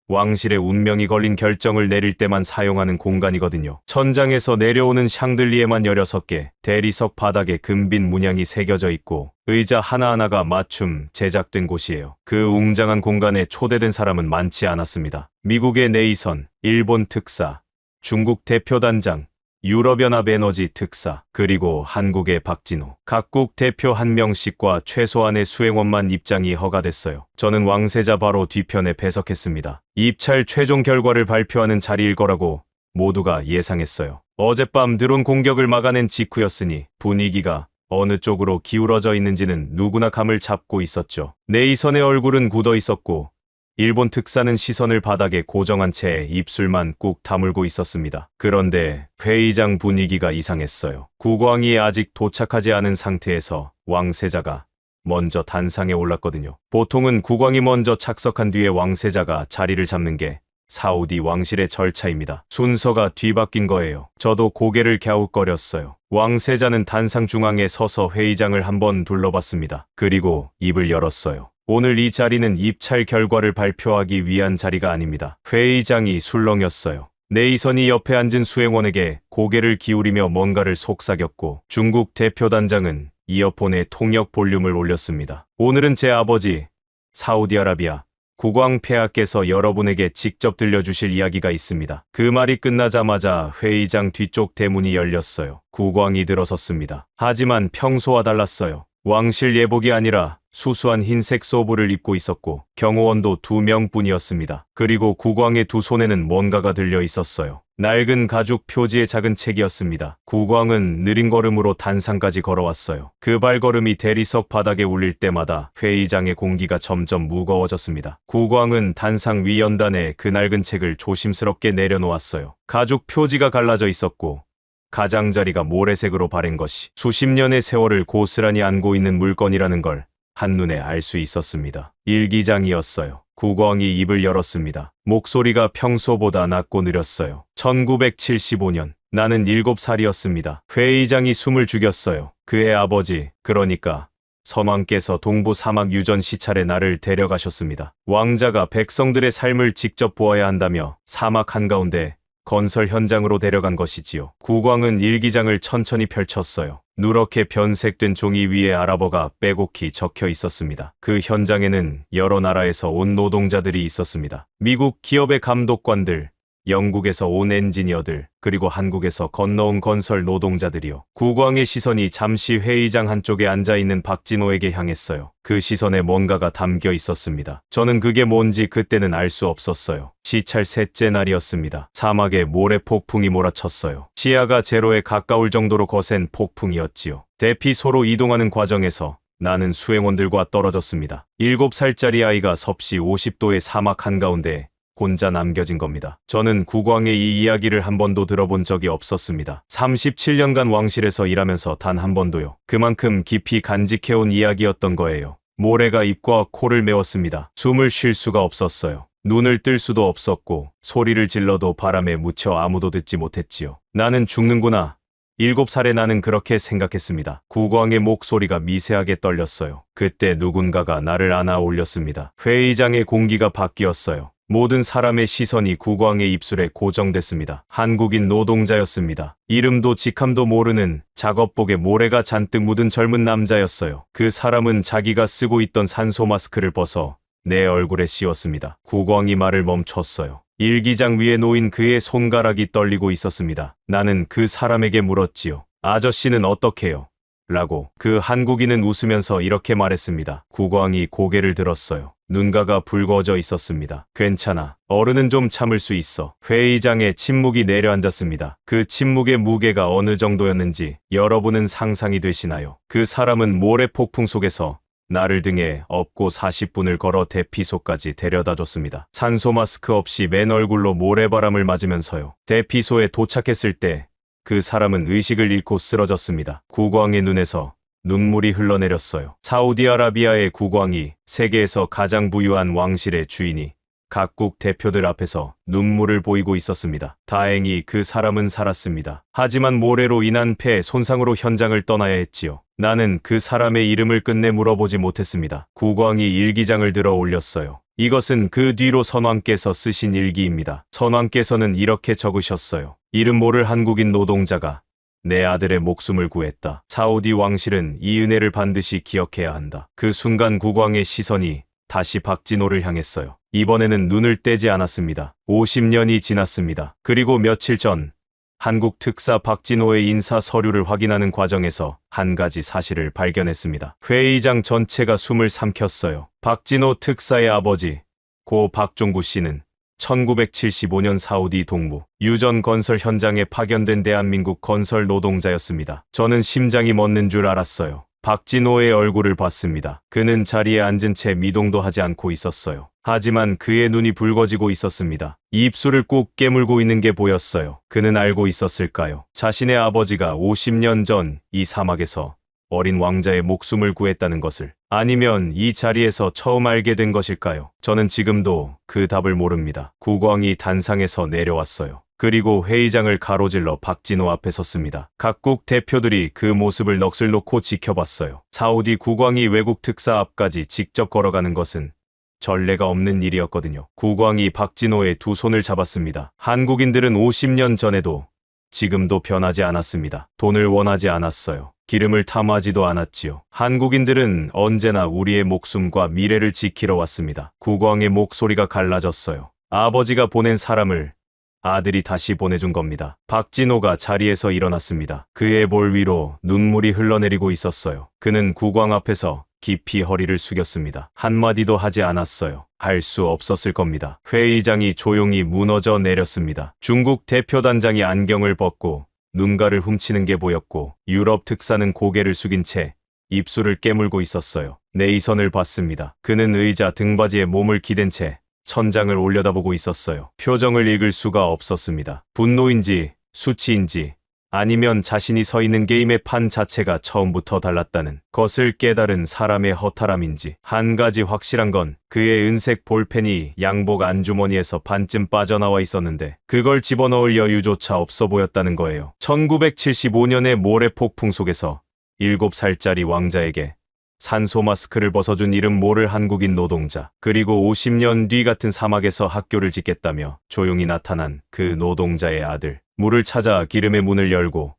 왕실의 운명이 걸린 결정을 내릴 때만 사용하는 공간이거든요. 천장에서 내려오는 샹들리에만 16개, 대리석 바닥에 금빛 문양이 새겨져 있고 의자 하나하나가 맞춤 제작된 곳이에요. 그 웅장한 공간에 초대된 사람은 많지 않았습니다. 미국의 네이선, 일본 특사, 중국 대표단장, 유럽연합 에너지 특사, 그리고 한국의 박진호. 각국 대표 한 명씩과 최소한의 수행원만 입장이 허가됐어요. 저는 왕세자 바로 뒤편에 배석했습니다. 입찰 최종 결과를 발표하는 자리일 거라고 모두가 예상했어요. 어젯밤 드론 공격을 막아낸 직후였으니 분위기가 어느 쪽으로 기울어져 있는지는 누구나 감을 잡고 있었죠. 네이선의 얼굴은 굳어 있었고 일본 특사는 시선을 바닥에 고정한 채 입술만 꾹 다물고 있었습니다. 그런데 회의장 분위기가 이상했어요. 국왕이 아직 도착하지 않은 상태에서 왕세자가 먼저 단상에 올랐거든요. 보통은 국왕이 먼저 착석한 뒤에 왕세자가 자리를 잡는 게 사우디 왕실의 절차입니다. 순서가 뒤바뀐 거예요. 저도 고개를 갸웃거렸어요. 왕세자는 단상 중앙에 서서 회의장을 한번 둘러봤습니다. 그리고 입을 열었어요. 오늘 이 자리는 입찰 결과를 발표하기 위한 자리가 아닙니다. 회의장이 술렁였어요. 네이선이 옆에 앉은 수행원에게 고개를 기울이며 뭔가를 속삭였고 중국 대표단장은 이어폰에 통역 볼륨을 올렸습니다. 오늘은 제 아버지 사우디아라비아 국왕 폐하께서 여러분에게 직접 들려주실 이야기가 있습니다. 그 말이 끝나자마자 회의장 뒤쪽 대문이 열렸어요. 국왕이 들어섰습니다. 하지만 평소와 달랐어요. 왕실 예복이 아니라 수수한 흰색 소부를 입고 있었고 경호원도 2명뿐이었습니다. 그리고 국왕의 두 손에는 뭔가가 들려 있었어요. 낡은 가죽 표지의 작은 책이었습니다. 국왕은 느린 걸음으로 단상까지 걸어왔어요. 그 발걸음이 대리석 바닥에 울릴 때마다 회의장의 공기가 점점 무거워졌습니다. 국왕은 단상 위 연단에 그 낡은 책을 조심스럽게 내려놓았어요. 가죽 표지가 갈라져 있었고 가장자리가 모래색으로 바른 것이 수십 년의 세월을 고스란히 안고 있는 물건이라는 걸 한눈에 알 수 있었습니다. 일기장이었어요. 국왕이 입을 열었습니다. 목소리가 평소보다 낮고 느렸어요. 1975년 나는 7살이었습니다. 회의장이 숨을 죽였어요. 그의 아버지, 그러니까 선왕께서 동부 사막 유전 시찰에 나를 데려가셨습니다. 왕자가 백성들의 삶을 직접 보아야 한다며 사막 한가운데 건설 현장으로 데려간 것이지요. 국왕은 일기장을 천천히 펼쳤어요. 누렇게 변색된 종이 위에 아랍어가 빼곡히 적혀 있었습니다. 그 현장에는 여러 나라에서 온 노동자들이 있었습니다. 미국 기업의 감독관들, 영국에서 온 엔지니어들, 그리고 한국에서 건너온 건설 노동자들이요. 국왕의 시선이 잠시 회의장 한쪽에 앉아있는 박진호에게 향했어요. 그 시선에 뭔가가 담겨 있었습니다. 저는 그게 뭔지 그때는 알 수 없었어요. 시찰 셋째 날이었습니다. 사막에 모래 폭풍이 몰아쳤어요. 시야가 제로에 가까울 정도로 거센 폭풍이었지요. 대피소로 이동하는 과정에서 나는 수행원들과 떨어졌습니다. 7살짜리 아이가 섭씨 50도의 사막 한가운데 혼자 남겨진 겁니다. 저는 국왕의 이 이야기를 한 번도 들어본 적이 없었습니다. 37년간 왕실에서 일하면서 단 한 번도요. 그만큼 깊이 간직해온 이야기였던 거예요. 모래가 입과 코를 메웠습니다. 숨을 쉴 수가 없었어요. 눈을 뜰 수도 없었고 소리를 질러도 바람에 묻혀 아무도 듣지 못했지요. 나는 죽는구나. 7살의 나는 그렇게 생각했습니다. 국왕의 목소리가 미세하게 떨렸어요. 그때 누군가가 나를 안아 올렸습니다. 회의장의 공기가 바뀌었어요. 모든 사람의 시선이 국왕의 입술에 고정됐습니다. 한국인 노동자였습니다. 이름도 직함도 모르는 작업복에 모래가 잔뜩 묻은 젊은 남자였어요. 그 사람은 자기가 쓰고 있던 산소 마스크를 벗어 내 얼굴에 씌웠습니다. 국왕이 말을 멈췄어요. 일기장 위에 놓인 그의 손가락이 떨리고 있었습니다. 나는 그 사람에게 물었지요. 아저씨는 어떻게요? 라고. 그 한국인은 웃으면서 이렇게 말했습니다. 국왕이 고개를 들었어요. 눈가가 붉어져 있었습니다. 괜찮아. 어른은 좀 참을 수 있어. 회의장에 침묵이 내려앉았습니다. 그 침묵의 무게가 어느 정도였는지 여러분은 상상이 되시나요? 그 사람은 모래 폭풍 속에서 나를 등에 업고 40분을 걸어 대피소까지 데려다 줬습니다. 산소 마스크 없이 맨 얼굴로 모래바람을 맞으면서요. 대피소에 도착했을 때 그 사람은 의식을 잃고 쓰러졌습니다. 국왕의 눈에서 눈물이 흘러내렸어요. 사우디아라비아의 국왕이 세계에서 가장 부유한 왕실의 주인이 각국 대표들 앞에서 눈물을 보이고 있었습니다. 다행히 그 사람은 살았습니다. 하지만 모래로 인한 폐 손상으로 현장을 떠나야 했지요. 나는 그 사람의 이름을 끝내 물어보지 못했습니다. 국왕이 일기장을 들어 올렸어요. 이것은 그 뒤로 선왕께서 쓰신 일기입니다. 선왕께서는 이렇게 적으셨어요. 이름 모를 한국인 노동자가 내 아들의 목숨을 구했다. 사우디 왕실은 이 은혜를 반드시 기억해야 한다. 그 순간 국왕의 시선이 다시 박진호를 향했어요. 이번에는 눈을 떼지 않았습니다. 50년이 지났습니다. 그리고 며칠 전 한국 특사 박진호의 인사 서류를 확인하는 과정에서 한 가지 사실을 발견했습니다. 회의장 전체가 숨을 삼켰어요. 박진호 특사의 아버지 고 박종구 씨는 1975년 사우디 동부 유전 건설 현장에 파견된 대한민국 건설 노동자였습니다. 저는 심장이 멎는 줄 알았어요. 박진호의 얼굴을 봤습니다. 그는 자리에 앉은 채 미동도 하지 않고 있었어요. 하지만 그의 눈이 붉어지고 있었습니다. 입술을 꾹 깨물고 있는 게 보였어요. 그는 알고 있었을까요? 자신의 아버지가 50년 전 이 사막에서 어린 왕자의 목숨을 구했다는 것을. 아니면 이 자리에서 처음 알게 된 것일까요? 저는 지금도 그 답을 모릅니다. 국왕이 단상에서 내려왔어요. 그리고 회의장을 가로질러 박진호 앞에 섰습니다. 각국 대표들이 그 모습을 넋을 놓고 지켜봤어요. 사우디 국왕이 외국 특사 앞까지 직접 걸어가는 것은 전례가 없는 일이었거든요. 국왕이 박진호의 두 손을 잡았습니다. 한국인들은 50년 전에도 지금도 변하지 않았습니다. 돈을 원하지 않았어요. 기름을 탐하지도 않았지요. 한국인들은 언제나 우리의 목숨과 미래를 지키러 왔습니다. 국왕의 목소리가 갈라졌어요. 아버지가 보낸 사람을 아들이 다시 보내준 겁니다. 박진호가 자리에서 일어났습니다. 그의 볼 위로 눈물이 흘러내리고 있었어요. 그는 국왕 앞에서 깊이 허리를 숙였습니다. 한마디도 하지 않았어요. 할 수 없었을 겁니다. 회의장이 조용히 무너져 내렸습니다. 중국 대표단장이 안경을 벗고 눈가를 훔치는 게 보였고 유럽 특사는 고개를 숙인 채 입술을 깨물고 있었어요. 네이선을 봤습니다. 그는 의자 등받이에 몸을 기댄 채 천장을 올려다보고 있었어요. 표정을 읽을 수가 없었습니다. 분노인지 수치인지 아니면 자신이 서 있는 게임의 판 자체가 처음부터 달랐다는 것을 깨달은 사람의 허탈함인지. 한 가지 확실한 건 그의 은색 볼펜이 양복 안주머니에서 반쯤 빠져나와 있었는데 그걸 집어넣을 여유조차 없어 보였다는 거예요. 1975년의 모래 폭풍 속에서 7살짜리 왕자에게 산소 마스크를 벗어준 이름 모를 한국인 노동자, 그리고 50년 뒤 같은 사막에서 학교를 짓겠다며 조용히 나타난 그 노동자의 아들, 물을 찾아 기름의 문을 열고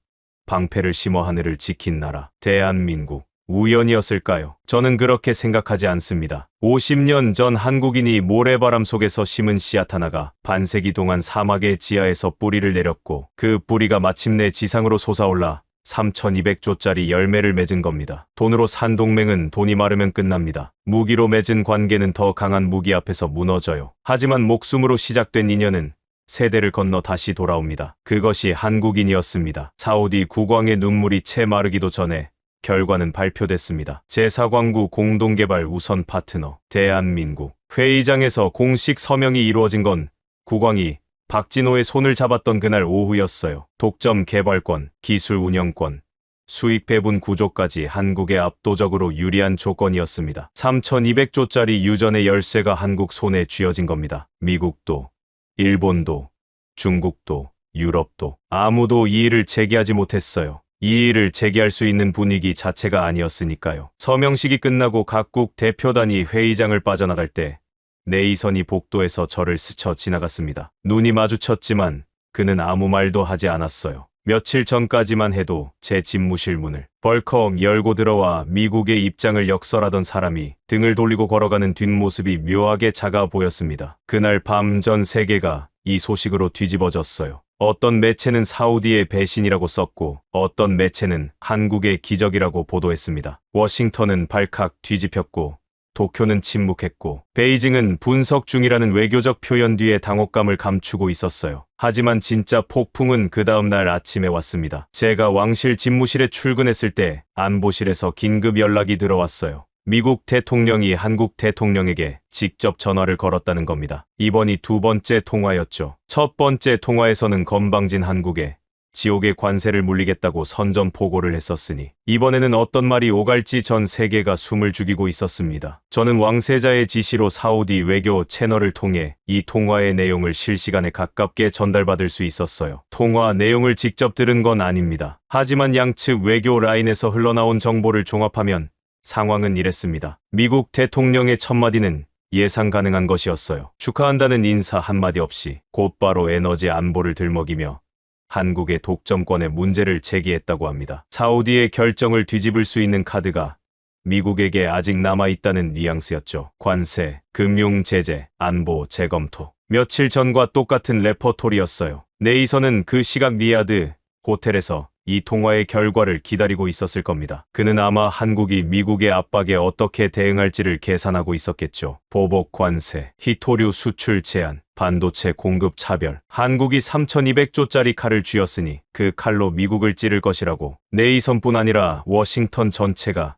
방패를 심어 하늘을 지킨 나라, 대한민국. 우연이었을까요? 저는 그렇게 생각하지 않습니다. 50년 전 한국인이 모래바람 속에서 심은 씨앗 하나가 반세기 동안 사막의 지하에서 뿌리를 내렸고 그 뿌리가 마침내 지상으로 솟아올라 3,200조짜리 열매를 맺은 겁니다. 돈으로 산 동맹은 돈이 마르면 끝납니다. 무기로 맺은 관계는 더 강한 무기 앞에서 무너져요. 하지만 목숨으로 시작된 인연은 세대를 건너 다시 돌아옵니다. 그것이 한국인이었습니다. 사우디 국왕의 눈물이 채 마르기도 전에 결과는 발표됐습니다. 제4광구 공동개발 우선 파트너 대한민국. 회의장에서 공식 서명이 이루어진 건 국왕이 박진호의 손을 잡았던 그날 오후였어요. 독점 개발권, 기술 운영권, 수익 배분 구조까지 한국에 압도적으로 유리한 조건이었습니다. 3,200조짜리 유전의 열쇠가 한국 손에 쥐어진 겁니다. 미국도, 일본도, 중국도, 유럽도 아무도 이의를 제기하지 못했어요. 이의를 제기할 수 있는 분위기 자체가 아니었으니까요. 서명식이 끝나고 각국 대표단이 회의장을 빠져나갈 때 네이선이 복도에서 저를 스쳐 지나갔습니다. 눈이 마주쳤지만 그는 아무 말도 하지 않았어요. 며칠 전까지만 해도 제 집무실 문을 벌컥 열고 들어와 미국의 입장을 역설하던 사람이 등을 돌리고 걸어가는 뒷모습이 묘하게 작아 보였습니다. 그날 밤 전 세계가 이 소식으로 뒤집어졌어요. 어떤 매체는 사우디의 배신이라고 썼고 어떤 매체는 한국의 기적이라고 보도했습니다. 워싱턴은 발칵 뒤집혔고 도쿄는 침묵했고 베이징은 분석 중이라는 외교적 표현 뒤에 당혹감을 감추고 있었어요. 하지만 진짜 폭풍은 그 다음 날 아침에 왔습니다. 제가 왕실 집무실에 출근했을 때 안보실에서 긴급 연락이 들어왔어요. 미국 대통령이 한국 대통령에게 직접 전화를 걸었다는 겁니다. 이번이 두 번째 통화였죠. 첫 번째 통화에서는 건방진 한국에 지옥의 관세를 물리겠다고 선전포고를 했었으니 이번에는 어떤 말이 오갈지 전 세계가 숨을 죽이고 있었습니다. 저는 왕세자의 지시로 사우디 외교 채널을 통해 이 통화의 내용을 실시간에 가깝게 전달받을 수 있었어요. 통화 내용을 직접 들은 건 아닙니다. 하지만 양측 외교 라인에서 흘러나온 정보를 종합하면 상황은 이랬습니다. 미국 대통령의 첫마디는 예상 가능한 것이었어요. 축하한다는 인사 한마디 없이 곧바로 에너지 안보를 들먹이며 한국의 독점권의 문제를 제기했다고 합니다. 사우디의 결정을 뒤집을 수 있는 카드가 미국에게 아직 남아있다는 뉘앙스였죠. 관세, 금융 제재, 안보 재검토. 며칠 전과 똑같은 레퍼토리였어요. 네이선은 그 시각 리야드 호텔에서 이 통화의 결과를 기다리고 있었을 겁니다. 그는 아마 한국이 미국의 압박에 어떻게 대응할지를 계산하고 있었겠죠. 보복 관세, 희토류 수출 제한, 반도체 공급 차별. 한국이 3,200조짜리 칼을 쥐었으니 그 칼로 미국을 찌를 것이라고 네이선뿐 아니라 워싱턴 전체가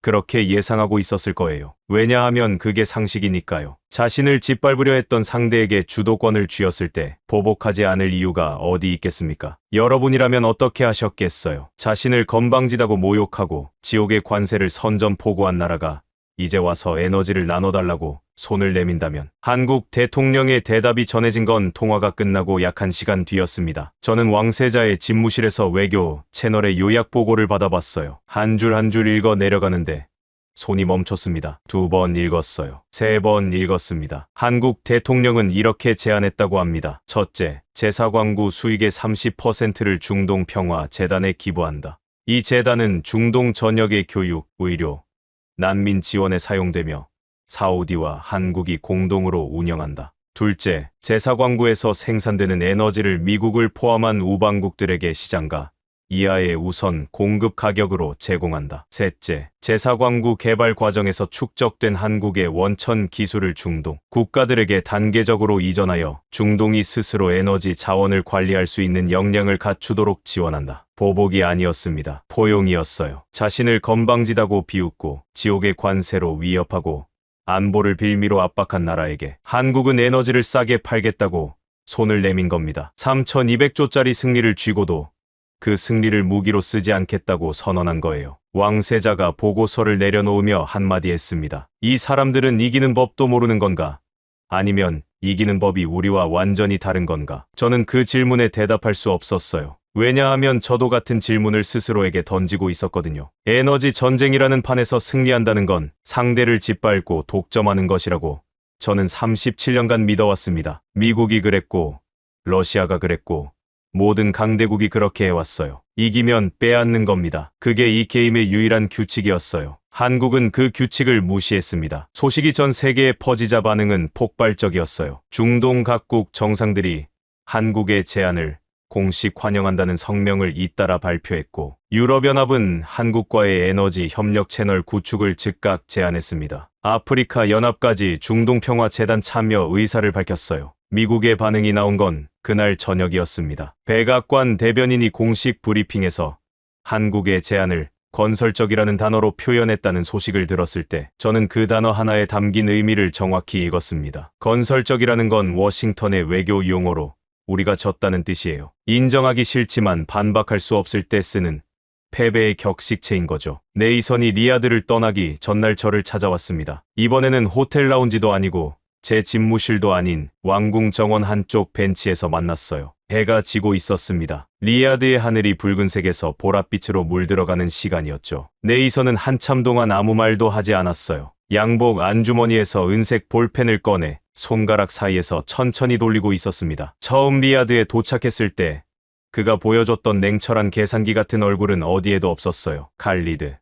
그렇게 예상하고 있었을 거예요. 왜냐하면 그게 상식이니까요. 자신을 짓밟으려 했던 상대에게 주도권을 쥐었을 때 보복하지 않을 이유가 어디 있겠습니까? 여러분이라면 어떻게 하셨겠어요? 자신을 건방지다고 모욕하고 지옥의 관세를 선전포고한 나라가 이제 와서 에너지를 나눠달라고 손을 내민다면. 한국 대통령의 대답이 전해진 건 통화가 끝나고 약 1시간 뒤였습니다. 저는 왕세자의 집무실에서 외교 채널의 요약 보고를 받아봤어요. 한 줄 한 줄 읽어 내려가는데 손이 멈췄습니다. 2번 읽었어요. 3번 읽었습니다. 한국 대통령은 이렇게 제안했다고 합니다. 첫째, 제4광구 수익의 30%를 중동 평화 재단에 기부한다. 이 재단은 중동 전역의 교육, 의료, 난민 지원에 사용되며 사우디와 한국이 공동으로 운영한다. 둘째, 제사광구에서 생산되는 에너지를 미국을 포함한 우방국들에게 시장가 이하의 우선 공급 가격으로 제공한다. 셋째, 제사광구 개발 과정에서 축적된 한국의 원천 기술을 중동 국가들에게 단계적으로 이전하여 중동이 스스로 에너지 자원을 관리할 수 있는 역량을 갖추도록 지원한다. 보복이 아니었습니다. 포용이었어요. 자신을 건방지다고 비웃고 지옥의 관세로 위협하고 안보를 빌미로 압박한 나라에게 한국은 에너지를 싸게 팔겠다고 손을 내민 겁니다. 3,200조짜리 승리를 쥐고도 그 승리를 무기로 쓰지 않겠다고 선언한 거예요. 왕세자가 보고서를 내려놓으며 한마디 했습니다. 이 사람들은 이기는 법도 모르는 건가? 아니면 이기는 법이 우리와 완전히 다른 건가? 저는 그 질문에 대답할 수 없었어요. 왜냐하면 저도 같은 질문을 스스로에게 던지고 있었거든요. 에너지 전쟁이라는 판에서 승리한다는 건 상대를 짓밟고 독점하는 것이라고 저는 37년간 믿어왔습니다. 미국이 그랬고 러시아가 그랬고 모든 강대국이 그렇게 해왔어요. 이기면 빼앗는 겁니다. 그게 이 게임의 유일한 규칙이었어요. 한국은 그 규칙을 무시했습니다. 소식이 전 세계에 퍼지자 반응은 폭발적이었어요. 중동 각국 정상들이 한국의 제안을 공식 환영한다는 성명을 잇따라 발표했고 유럽연합은 한국과의 에너지 협력 채널 구축을 즉각 제안했습니다. 아프리카 연합까지 중동평화재단 참여 의사를 밝혔어요. 미국의 반응이 나온 건 그날 저녁이었습니다. 백악관 대변인이 공식 브리핑에서 한국의 제안을 건설적이라는 단어로 표현했다는 소식을 들었을 때 저는 그 단어 하나에 담긴 의미를 정확히 읽었습니다. 건설적이라는 건 워싱턴의 외교 용어로 우리가 졌다는 뜻이에요. 인정하기 싫지만 반박할 수 없을 때 쓰는 패배의 격식체인 거죠. 네이선이 리야드를 떠나기 전날 저를 찾아왔습니다. 이번에는 호텔 라운지도 아니고 제 집무실도 아닌 왕궁 정원 한쪽 벤치에서 만났어요. 해가 지고 있었습니다. 리야드의 하늘이 붉은색에서 보랏빛으로 물들어가는 시간이었죠. 네이선은 한참 동안 아무 말도 하지 않았어요. 양복 안주머니에서 은색 볼펜을 꺼내 손가락 사이에서 천천히 돌리고 있었습니다. 처음 리야드에 도착했을 때 그가 보여줬던 냉철한 계산기 같은 얼굴은 어디에도 없었어요. 칼리드.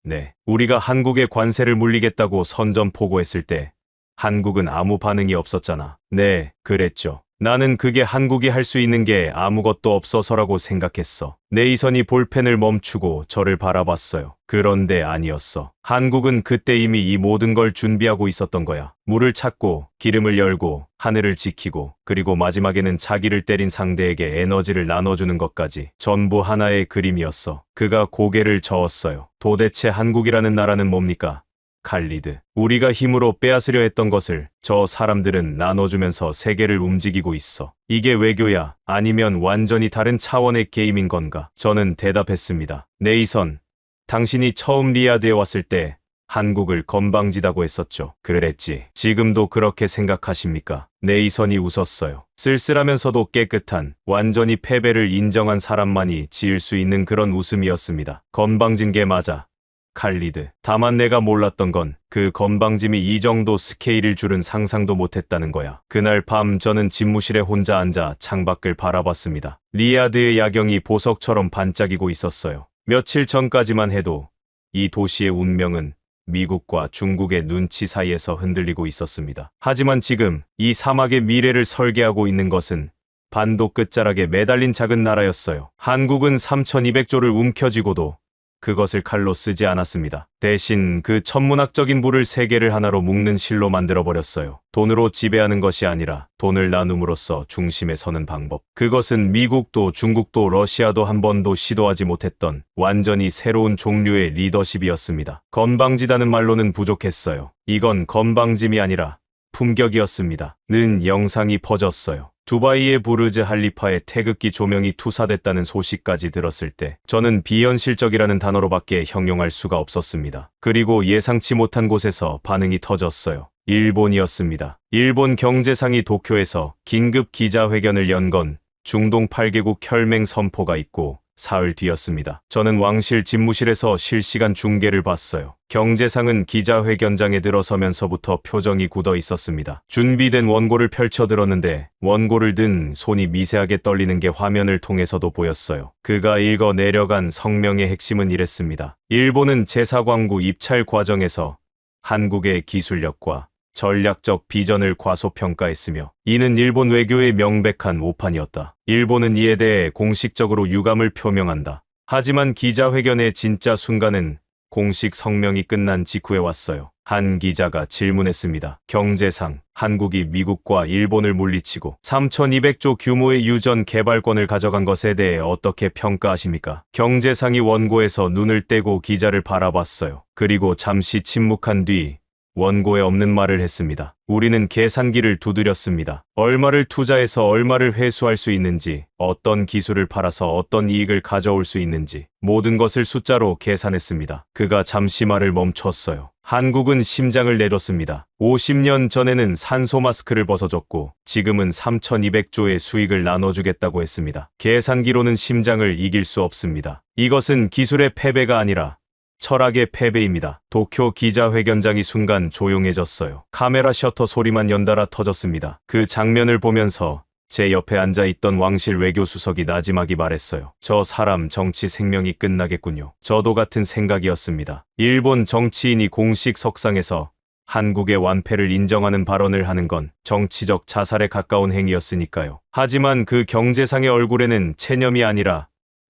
네. 우리가 한국의 관세를 물리겠다고 선전포고했을 때 한국은 아무 반응이 없었잖아. 네, 그랬죠. 나는 그게 한국이 할 수 있는 게 아무것도 없어서라고 생각했어. 네이선이 볼펜을 멈추고 저를 바라봤어요. 그런데 아니었어. 한국은 그때 이미 이 모든 걸 준비하고 있었던 거야. 물을 찾고, 기름을 열고, 하늘을 지키고, 그리고 마지막에는 자기를 때린 상대에게 에너지를 나눠주는 것까지 전부 하나의 그림이었어. 그가 고개를 저었어요. 도대체 한국이라는 나라는 뭡니까? 칼리드. 우리가 힘으로 빼앗으려 했던 것을 저 사람들은 나눠주면서 세계를 움직이고 있어. 이게 외교야? 아니면 완전히 다른 차원의 게임인 건가? 저는 대답했습니다. 네이선, 당신이 처음 리야드에 왔을 때 한국을 건방지다고 했었죠. 그랬지. 지금도 그렇게 생각하십니까? 네이선이 웃었어요. 쓸쓸하면서도 깨끗한, 완전히 패배를 인정한 사람만이 지을 수 있는 그런 웃음이었습니다. 건방진 게 맞아. 칼리드. 다만 내가 몰랐던 건 그 건방짐이 이 정도 스케일일 줄은 상상도 못했다는 거야. 그날 밤 저는 집무실에 혼자 앉아 창밖을 바라봤습니다. 리야드의 야경이 보석처럼 반짝이고 있었어요. 며칠 전까지만 해도 이 도시의 운명은 미국과 중국의 눈치 사이에서 흔들리고 있었습니다. 하지만 지금 이 사막의 미래를 설계하고 있는 것은 반도 끝자락에 매달린 작은 나라였어요. 한국은 3,200조를 움켜쥐고도 그것을 칼로 쓰지 않았습니다. 대신 그 천문학적인 불을 세계를 하나로 묶는 실로 만들어버렸어요. 돈으로 지배하는 것이 아니라 돈을 나눔으로써 중심에 서는 방법. 그것은 미국도 중국도 러시아도 한 번도 시도하지 못했던 완전히 새로운 종류의 리더십이었습니다. 건방지다는 말로는 부족했어요. 이건 건방짐이 아니라 품격이었습니다. 는 영상이 퍼졌어요. 두바이의 부르즈 할리파의 태극기 조명이 투사됐다는 소식까지 들었을 때 저는 비현실적이라는 단어로밖에 형용할 수가 없었습니다. 그리고 예상치 못한 곳에서 반응이 터졌어요. 일본이었습니다. 일본 경제상이 도쿄에서 긴급 기자회견을 연 건 중동 8개국 혈맹 선포가 있고 사흘 뒤였습니다. 저는 왕실 집무실에서 실시간 중계를 봤어요. 경제상은 기자회견장에 들어서면서부터 표정이 굳어 있었습니다. 준비된 원고를 펼쳐들었는데 원고를 든 손이 미세하게 떨리는 게 화면을 통해서도 보였어요. 그가 읽어 내려간 성명의 핵심은 이랬습니다. 일본은 제4광구 입찰 과정에서 한국의 기술력과 전략적 비전을 과소평가했으며 이는 일본 외교의 명백한 오판이었다. 일본은 이에 대해 공식적으로 유감을 표명한다. 하지만 기자회견의 진짜 순간은 공식 성명이 끝난 직후에 왔어요. 한 기자가 질문했습니다. 경제상, 한국이 미국과 일본을 물리치고 3,200조 규모의 유전 개발권을 가져간 것에 대해 어떻게 평가하십니까? 경제상이 원고에서 눈을 떼고 기자를 바라봤어요. 그리고 잠시 침묵한 뒤 원고에 없는 말을 했습니다. 우리는 계산기를 두드렸습니다. 얼마를 투자해서 얼마를 회수할 수 있는지, 어떤 기술을 팔아서 어떤 이익을 가져올 수 있는지 모든 것을 숫자로 계산했습니다. 그가 잠시 말을 멈췄어요. 한국은 심장을 내줬습니다. 50년 전에는 산소 마스크를 벗어줬고 지금은 3,200조의 수익을 나눠주겠다고 했습니다. 계산기로는 심장을 이길 수 없습니다. 이것은 기술의 패배가 아니라 철학의 패배입니다. 도쿄 기자회견장이 순간 조용해졌어요. 카메라 셔터 소리만 연달아 터졌습니다. 그 장면을 보면서 제 옆에 앉아있던 왕실 외교수석이 나지막이 말했어요. 저 사람 정치 생명이 끝나겠군요. 저도 같은 생각이었습니다. 일본 정치인이 공식 석상에서 한국의 완패를 인정하는 발언을 하는 건 정치적 자살에 가까운 행위였으니까요. 하지만 그 경제상의 얼굴에는 체념이 아니라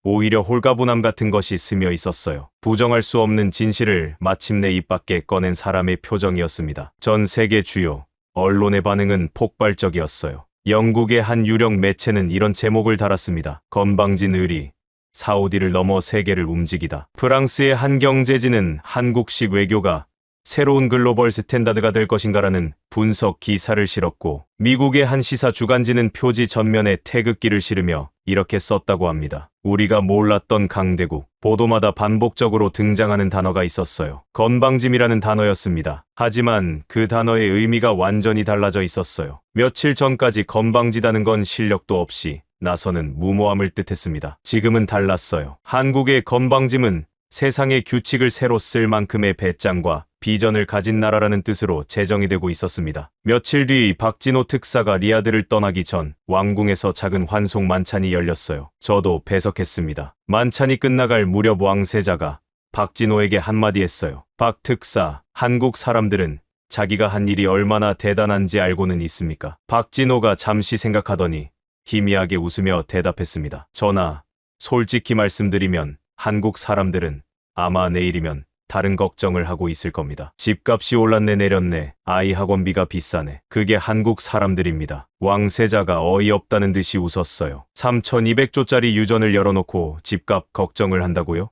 오히려 홀가분함 같은 것이 스며 있었어요. 부정할 수 없는 진실을 마침내 입 밖에 꺼낸 사람의 표정이었습니다. 전 세계 주요 언론의 반응은 폭발적이었어요. 영국의 한 유력 매체는 이런 제목을 달았습니다. 건방진 의리, 사우디를 넘어 세계를 움직이다. 프랑스의 한 경제지는 한국식 외교가 새로운 글로벌 스탠다드가 될 것인가라는 분석 기사를 실었고 미국의 한 시사 주간지는 표지 전면에 태극기를 실으며 이렇게 썼다고 합니다. 우리가 몰랐던 강대국. 보도마다 반복적으로 등장하는 단어가 있었어요. 건방짐이라는 단어였습니다. 하지만 그 단어의 의미가 완전히 달라져 있었어요. 며칠 전까지 건방지다는 건 실력도 없이 나서는 무모함을 뜻했습니다. 지금은 달랐어요. 한국의 건방짐은 세상의 규칙을 새로 쓸 만큼의 배짱과 비전을 가진 나라라는 뜻으로 제정이 되고 있었습니다. 며칠 뒤 박진호 특사가 리야드를 떠나기 전 왕궁에서 작은 환송 만찬이 열렸어요. 저도 배석했습니다. 만찬이 끝나갈 무렵 왕세자가 박진호에게 한마디 했어요. 박 특사, 한국 사람들은 자기가 한 일이 얼마나 대단한지 알고는 있습니까? 박진호가 잠시 생각하더니 희미하게 웃으며 대답했습니다. 전하, 솔직히 말씀드리면 한국 사람들은 아마 내일이면 다른 걱정을 하고 있을 겁니다. 집값이 올랐네 내렸네, 아이 학원비가 비싸네. 그게 한국 사람들입니다. 왕세자가 어이없다는 듯이 웃었어요. 3,200조짜리 유전을 열어놓고 집값 걱정을 한다고요?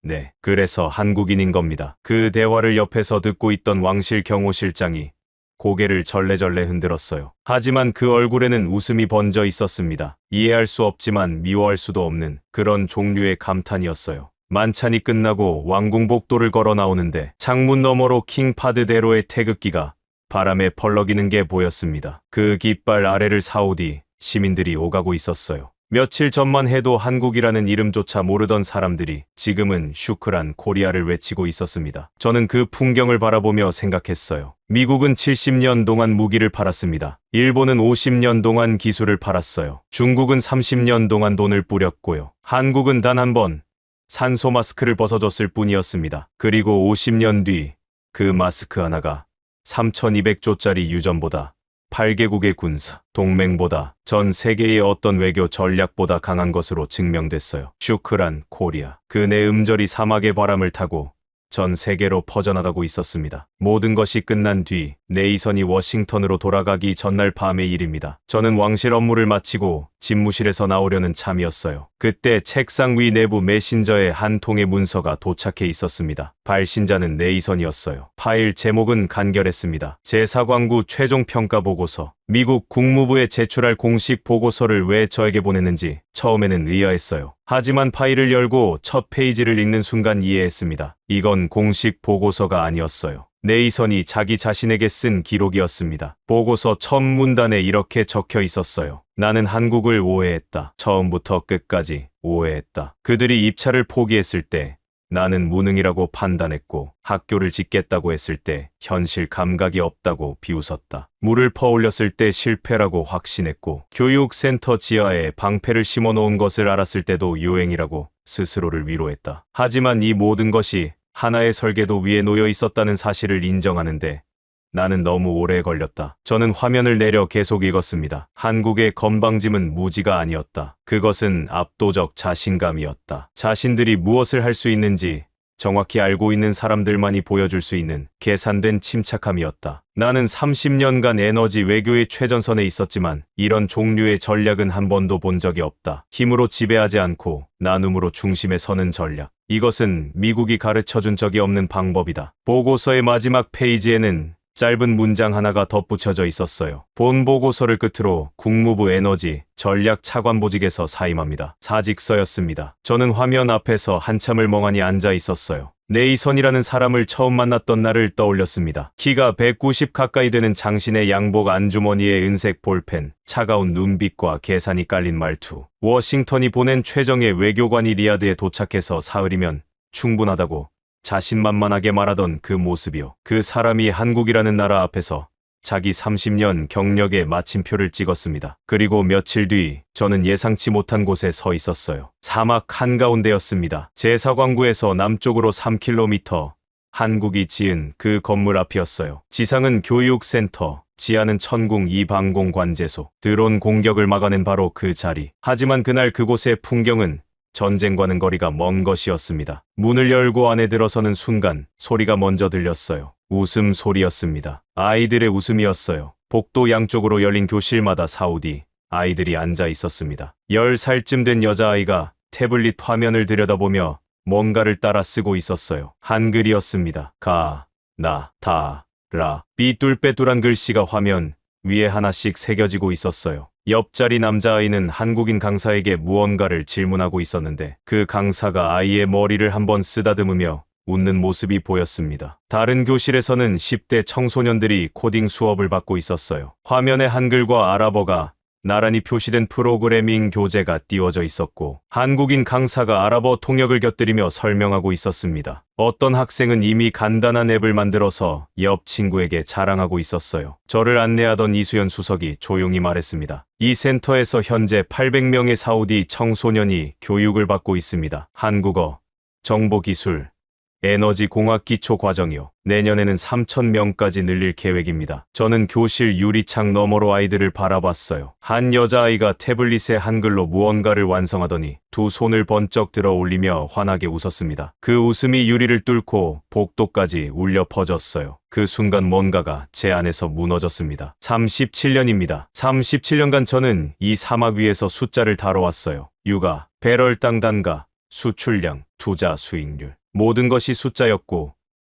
네, 그래서 한국인인 겁니다. 그 대화를 옆에서 듣고 있던 왕실 경호실장이 고개를 절레절레 흔들었어요. 하지만 그 얼굴에는 웃음이 번져 있었습니다. 이해할 수 없지만 미워할 수도 없는 그런 종류의 감탄이었어요. 만찬이 끝나고 왕궁 복도를 걸어 나오는데 창문 너머로 킹파드대로의 태극기가 바람에 펄럭이는 게 보였습니다. 그 깃발 아래를 사우디 시민들이 오가고 있었어요. 며칠 전만 해도 한국이라는 이름조차 모르던 사람들이 지금은 슈크란 코리아를 외치고 있었습니다. 저는 그 풍경을 바라보며 생각했어요. 미국은 70년 동안 무기를 팔았습니다. 일본은 50년 동안 기술을 팔았어요. 중국은 30년 동안 돈을 뿌렸고요. 한국은 단 한 번 산소 마스크를 벗어줬을 뿐이었습니다. 그리고 50년 뒤 그 마스크 하나가 3,200조짜리 유전보다 8개국의 군사 동맹보다 전 세계의 어떤 외교 전략보다 강한 것으로 증명됐어요. 슈크란 코리아. 그 내 음절이 사막의 바람을 타고 전 세계로 퍼져나가고 있었습니다. 모든 것이 끝난 뒤 네이선이 워싱턴으로 돌아가기 전날 밤의 일입니다. 저는 왕실 업무를 마치고 집무실에서 나오려는 참이었어요. 그때 책상 위 내부 메신저에 한 통의 문서가 도착해 있었습니다. 발신자는 네이선이었어요. 파일 제목은 간결했습니다. 제4광구 최종 평가 보고서. 미국 국무부에 제출할 공식 보고서를 왜 저에게 보냈는지 처음에는 의아했어요. 하지만 파일을 열고 첫 페이지를 읽는 순간 이해했습니다. 이건 공식 보고서가 아니었어요. 네이선이 자기 자신에게 쓴 기록이었습니다. 보고서 첫 문단에 이렇게 적혀 있었어요. 나는 한국을 오해했다. 처음부터 끝까지 오해했다. 그들이 입찰을 포기했을 때 나는 무능이라고 판단했고, 학교를 짓겠다고 했을 때 현실 감각이 없다고 비웃었다. 물을 퍼올렸을 때 실패라고 확신했고, 교육센터 지하에 방패를 심어놓은 것을 알았을 때도 요행이라고 스스로를 위로했다. 하지만 이 모든 것이 하나의 설계도 위에 놓여 있었다는 사실을 인정하는데 나는 너무 오래 걸렸다. 저는 화면을 내려 계속 읽었습니다. 한국의 건방짐은 무지가 아니었다. 그것은 압도적 자신감이었다. 자신들이 무엇을 할 수 있는지 정확히 알고 있는 사람들만이 보여줄 수 있는 계산된 침착함이었다. 나는 30년간 에너지 외교의 최전선에 있었지만 이런 종류의 전략은 한 번도 본 적이 없다. 힘으로 지배하지 않고 나눔으로 중심에 서는 전략. 이것은 미국이 가르쳐준 적이 없는 방법이다. 보고서의 마지막 페이지에는 짧은 문장 하나가 덧붙여져 있었어요. 본 보고서를 끝으로 국무부 에너지 전략 차관보직에서 사임합니다. 사직서였습니다. 저는 화면 앞에서 한참을 멍하니 앉아 있었어요. 네이선이라는 사람을 처음 만났던 날을 떠올렸습니다. 키가 190 가까이 되는 장신의 양복 안주머니에 은색 볼펜, 차가운 눈빛과 계산이 깔린 말투. 워싱턴이 보낸 최정예 외교관이 리야드에 도착해서 사흘이면 충분하다고 자신만만하게 말하던 그 모습이요. 그 사람이 한국이라는 나라 앞에서 자기 30년 경력의 마침표를 찍었습니다. 그리고 며칠 뒤 저는 예상치 못한 곳에 서 있었어요. 사막 한가운데였습니다. 제사광구에서 남쪽으로 3km, 한국이 지은 그 건물 앞이었어요. 지상은 교육센터, 지하는 천궁 이방공관제소. 드론 공격을 막아낸 바로 그 자리. 하지만 그날 그곳의 풍경은 전쟁과는 거리가 먼 것이었습니다. 문을 열고 안에 들어서는 순간 소리가 먼저 들렸어요. 웃음 소리였습니다. 아이들의 웃음이었어요. 복도 양쪽으로 열린 교실마다 사우디 아이들이 앉아 있었습니다. 10살쯤 된 여자아이가 태블릿 화면을 들여다보며 뭔가를 따라 쓰고 있었어요. 한글이었습니다. 가, 나, 다, 라. 삐뚤빼뚤한 글씨가 화면 위에 하나씩 새겨지고 있었어요. 옆자리 남자아이는 한국인 강사에게 무언가를 질문하고 있었는데 그 강사가 아이의 머리를 한번 쓰다듬으며 웃는 모습이 보였습니다. 다른 교실에서는 10대 청소년들이 코딩 수업을 받고 있었어요. 화면에 한글과 아랍어가 나란히 표시된 프로그래밍 교재가 띄워져 있었고 한국인 강사가 아랍어 통역을 곁들이며 설명하고 있었습니다. 어떤 학생은 이미 간단한 앱을 만들어서 옆 친구에게 자랑하고 있었어요. 저를 안내하던 이수연 수석이 조용히 말했습니다. 이 센터에서 현재 800명의 사우디 청소년이 교육을 받고 있습니다. 한국어, 정보기술, 에너지 공학 기초 과정이요. 내년에는 3,000명까지 늘릴 계획입니다. 저는 교실 유리창 너머로 아이들을 바라봤어요. 한 여자아이가 태블릿에 한글로 무언가를 완성하더니 두 손을 번쩍 들어 올리며 환하게 웃었습니다. 그 웃음이 유리를 뚫고 복도까지 울려 퍼졌어요. 그 순간 뭔가가 제 안에서 무너졌습니다. 37년입니다. 37년간 저는 이 사막 위에서 숫자를 다뤄왔어요. 육아, 배럴당 단가, 수출량, 투자 수익률. 모든 것이 숫자였고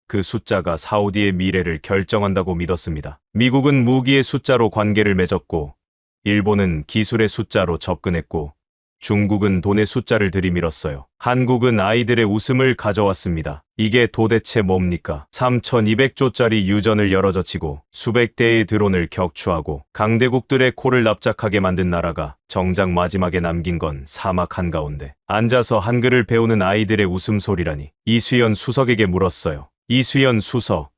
그 숫자가 사우디의 미래를 결정한다고 믿었습니다. 미국은 무기의 숫자로 관계를 맺었고 일본은 기술의 숫자로 접근했고 중국은 돈의 숫자를 들이밀었어요. 한국은 아이들의 웃음을 가져왔습니다. 이게 도대체 뭡니까? 3,200조짜리 유전을 열어젖히고 수백 대의 드론을 격추하고 강대국들의 코를 납작하게 만든 나라가 정작 마지막에 남긴 건 사막 한가운데 앉아서 한글을 배우는 아이들의 웃음소리라니. 이수연 수석에게 물었어요. 이수연 수석,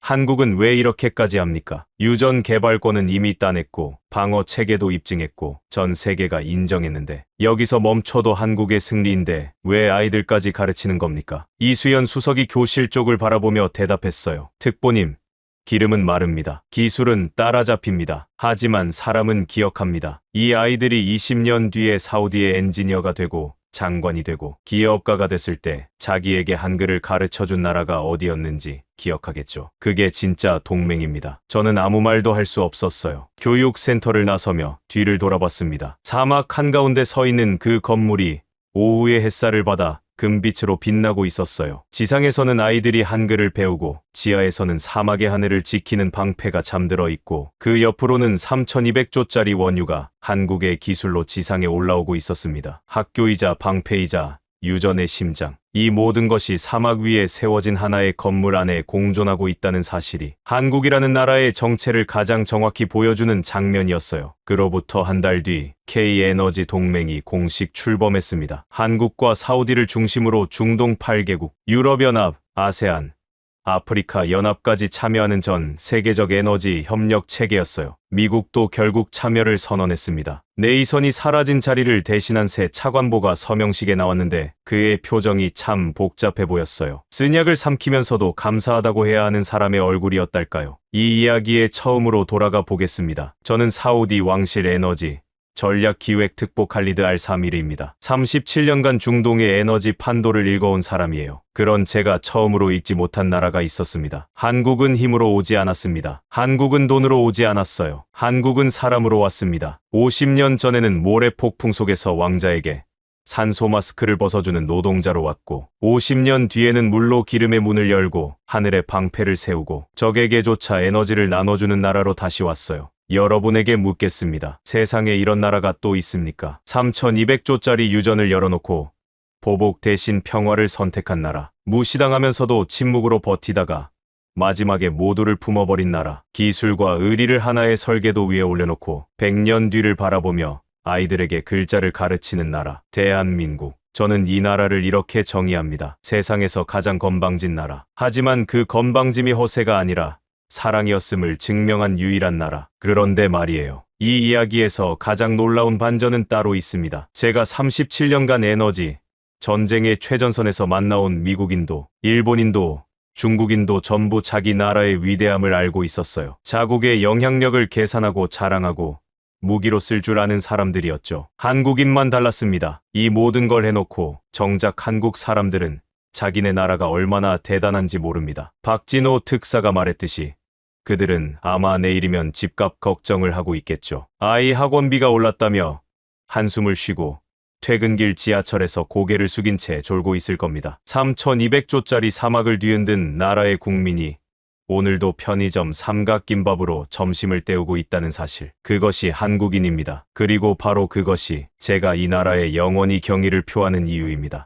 한국은 왜 이렇게까지 합니까? 유전 개발권은 이미 따냈고 방어 체계도 입증했고 전 세계가 인정했는데 여기서 멈춰도 한국의 승리인데 왜 아이들까지 가르치는 겁니까? 이수연 수석이 교실 쪽을 바라보며 대답했어요. 특보님, 기름은 마릅니다. 기술은 따라잡힙니다. 하지만 사람은 기억합니다. 이 아이들이 20년 뒤에 사우디의 엔지니어가 되고 장관이 되고 기업가가 됐을 때 자기에게 한글을 가르쳐준 나라가 어디였는지 기억하겠죠. 그게 진짜 동맹입니다. 저는 아무 말도 할 수 없었어요. 교육센터를 나서며 뒤를 돌아봤습니다. 사막 한가운데 서 있는 그 건물이 오후의 햇살을 받아 금빛으로 빛나고 있었어요. 지상에서는 아이들이 한글을 배우고 지하에서는 사막의 하늘을 지키는 방패가 잠들어 있고 그 옆으로는 3,200조짜리 원유가 한국의 기술로 지상에 올라오고 있었습니다. 학교이자 방패이자 유전의 심장. 이 모든 것이 사막 위에 세워진 하나의 건물 안에 공존하고 있다는 사실이 한국이라는 나라의 정체를 가장 정확히 보여주는 장면이었어요. 그로부터 한 달 뒤 K에너지 동맹이 공식 출범했습니다. 한국과 사우디를 중심으로 중동 8개국, 유럽연합, 아세안, 아프리카 연합까지 참여하는 전 세계적 에너지 협력 체계였어요. 미국도 결국 참여를 선언했습니다. 네이선이 사라진 자리를 대신한 새 차관보가 서명식에 나왔는데 그의 표정이 참 복잡해 보였어요. 쓴약을 삼키면서도 감사하다고 해야 하는 사람의 얼굴이었달까요? 이 이야기에 처음으로 돌아가 보겠습니다. 저는 사우디 왕실 에너지 전략기획특보 칼리드 알-사미르입니다. 37년간 중동의 에너지 판도를 읽어온 사람이에요. 그런 제가 처음으로 읽지 못한 나라가 있었습니다. 한국은 힘으로 오지 않았습니다. 한국은 돈으로 오지 않았어요. 한국은 사람으로 왔습니다. 50년 전에는 모래 폭풍 속에서 왕자에게 산소 마스크를 벗어주는 노동자로 왔고 50년 뒤에는 물로 기름의 문을 열고 하늘에 방패를 세우고 적에게조차 에너지를 나눠주는 나라로 다시 왔어요. 여러분에게 묻겠습니다. 세상에 이런 나라가 또 있습니까? 3200조짜리 유전을 열어놓고 보복 대신 평화를 선택한 나라. 무시당하면서도 침묵으로 버티다가 마지막에 모두를 품어버린 나라. 기술과 의리를 하나의 설계도 위에 올려놓고 100년 뒤를 바라보며 아이들에게 글자를 가르치는 나라. 대한민국. 저는 이 나라를 이렇게 정의합니다. 세상에서 가장 건방진 나라. 하지만 그 건방짐이 허세가 아니라 사랑이었음을 증명한 유일한 나라. 그런데 말이에요. 이 이야기에서 가장 놀라운 반전은 따로 있습니다. 제가 37년간 에너지 전쟁의 최전선에서 만나온 미국인도, 일본인도, 중국인도 전부 자기 나라의 위대함을 알고 있었어요. 자국의 영향력을 계산하고 자랑하고 무기로 쓸 줄 아는 사람들이었죠. 한국인만 달랐습니다. 이 모든 걸 해놓고 정작 한국 사람들은 자기네 나라가 얼마나 대단한지 모릅니다. 박진호 특사가 말했듯이 그들은 아마 내일이면 집값 걱정을 하고 있겠죠. 아이 학원비가 올랐다며 한숨을 쉬고 퇴근길 지하철에서 고개를 숙인 채 졸고 있을 겁니다. 3200조짜리 사막을 뒤흔든 나라의 국민이 오늘도 편의점 삼각김밥으로 점심을 때우고 있다는 사실. 그것이 한국인입니다. 그리고 바로 그것이 제가 이 나라에 영원히 경의를 표하는 이유입니다.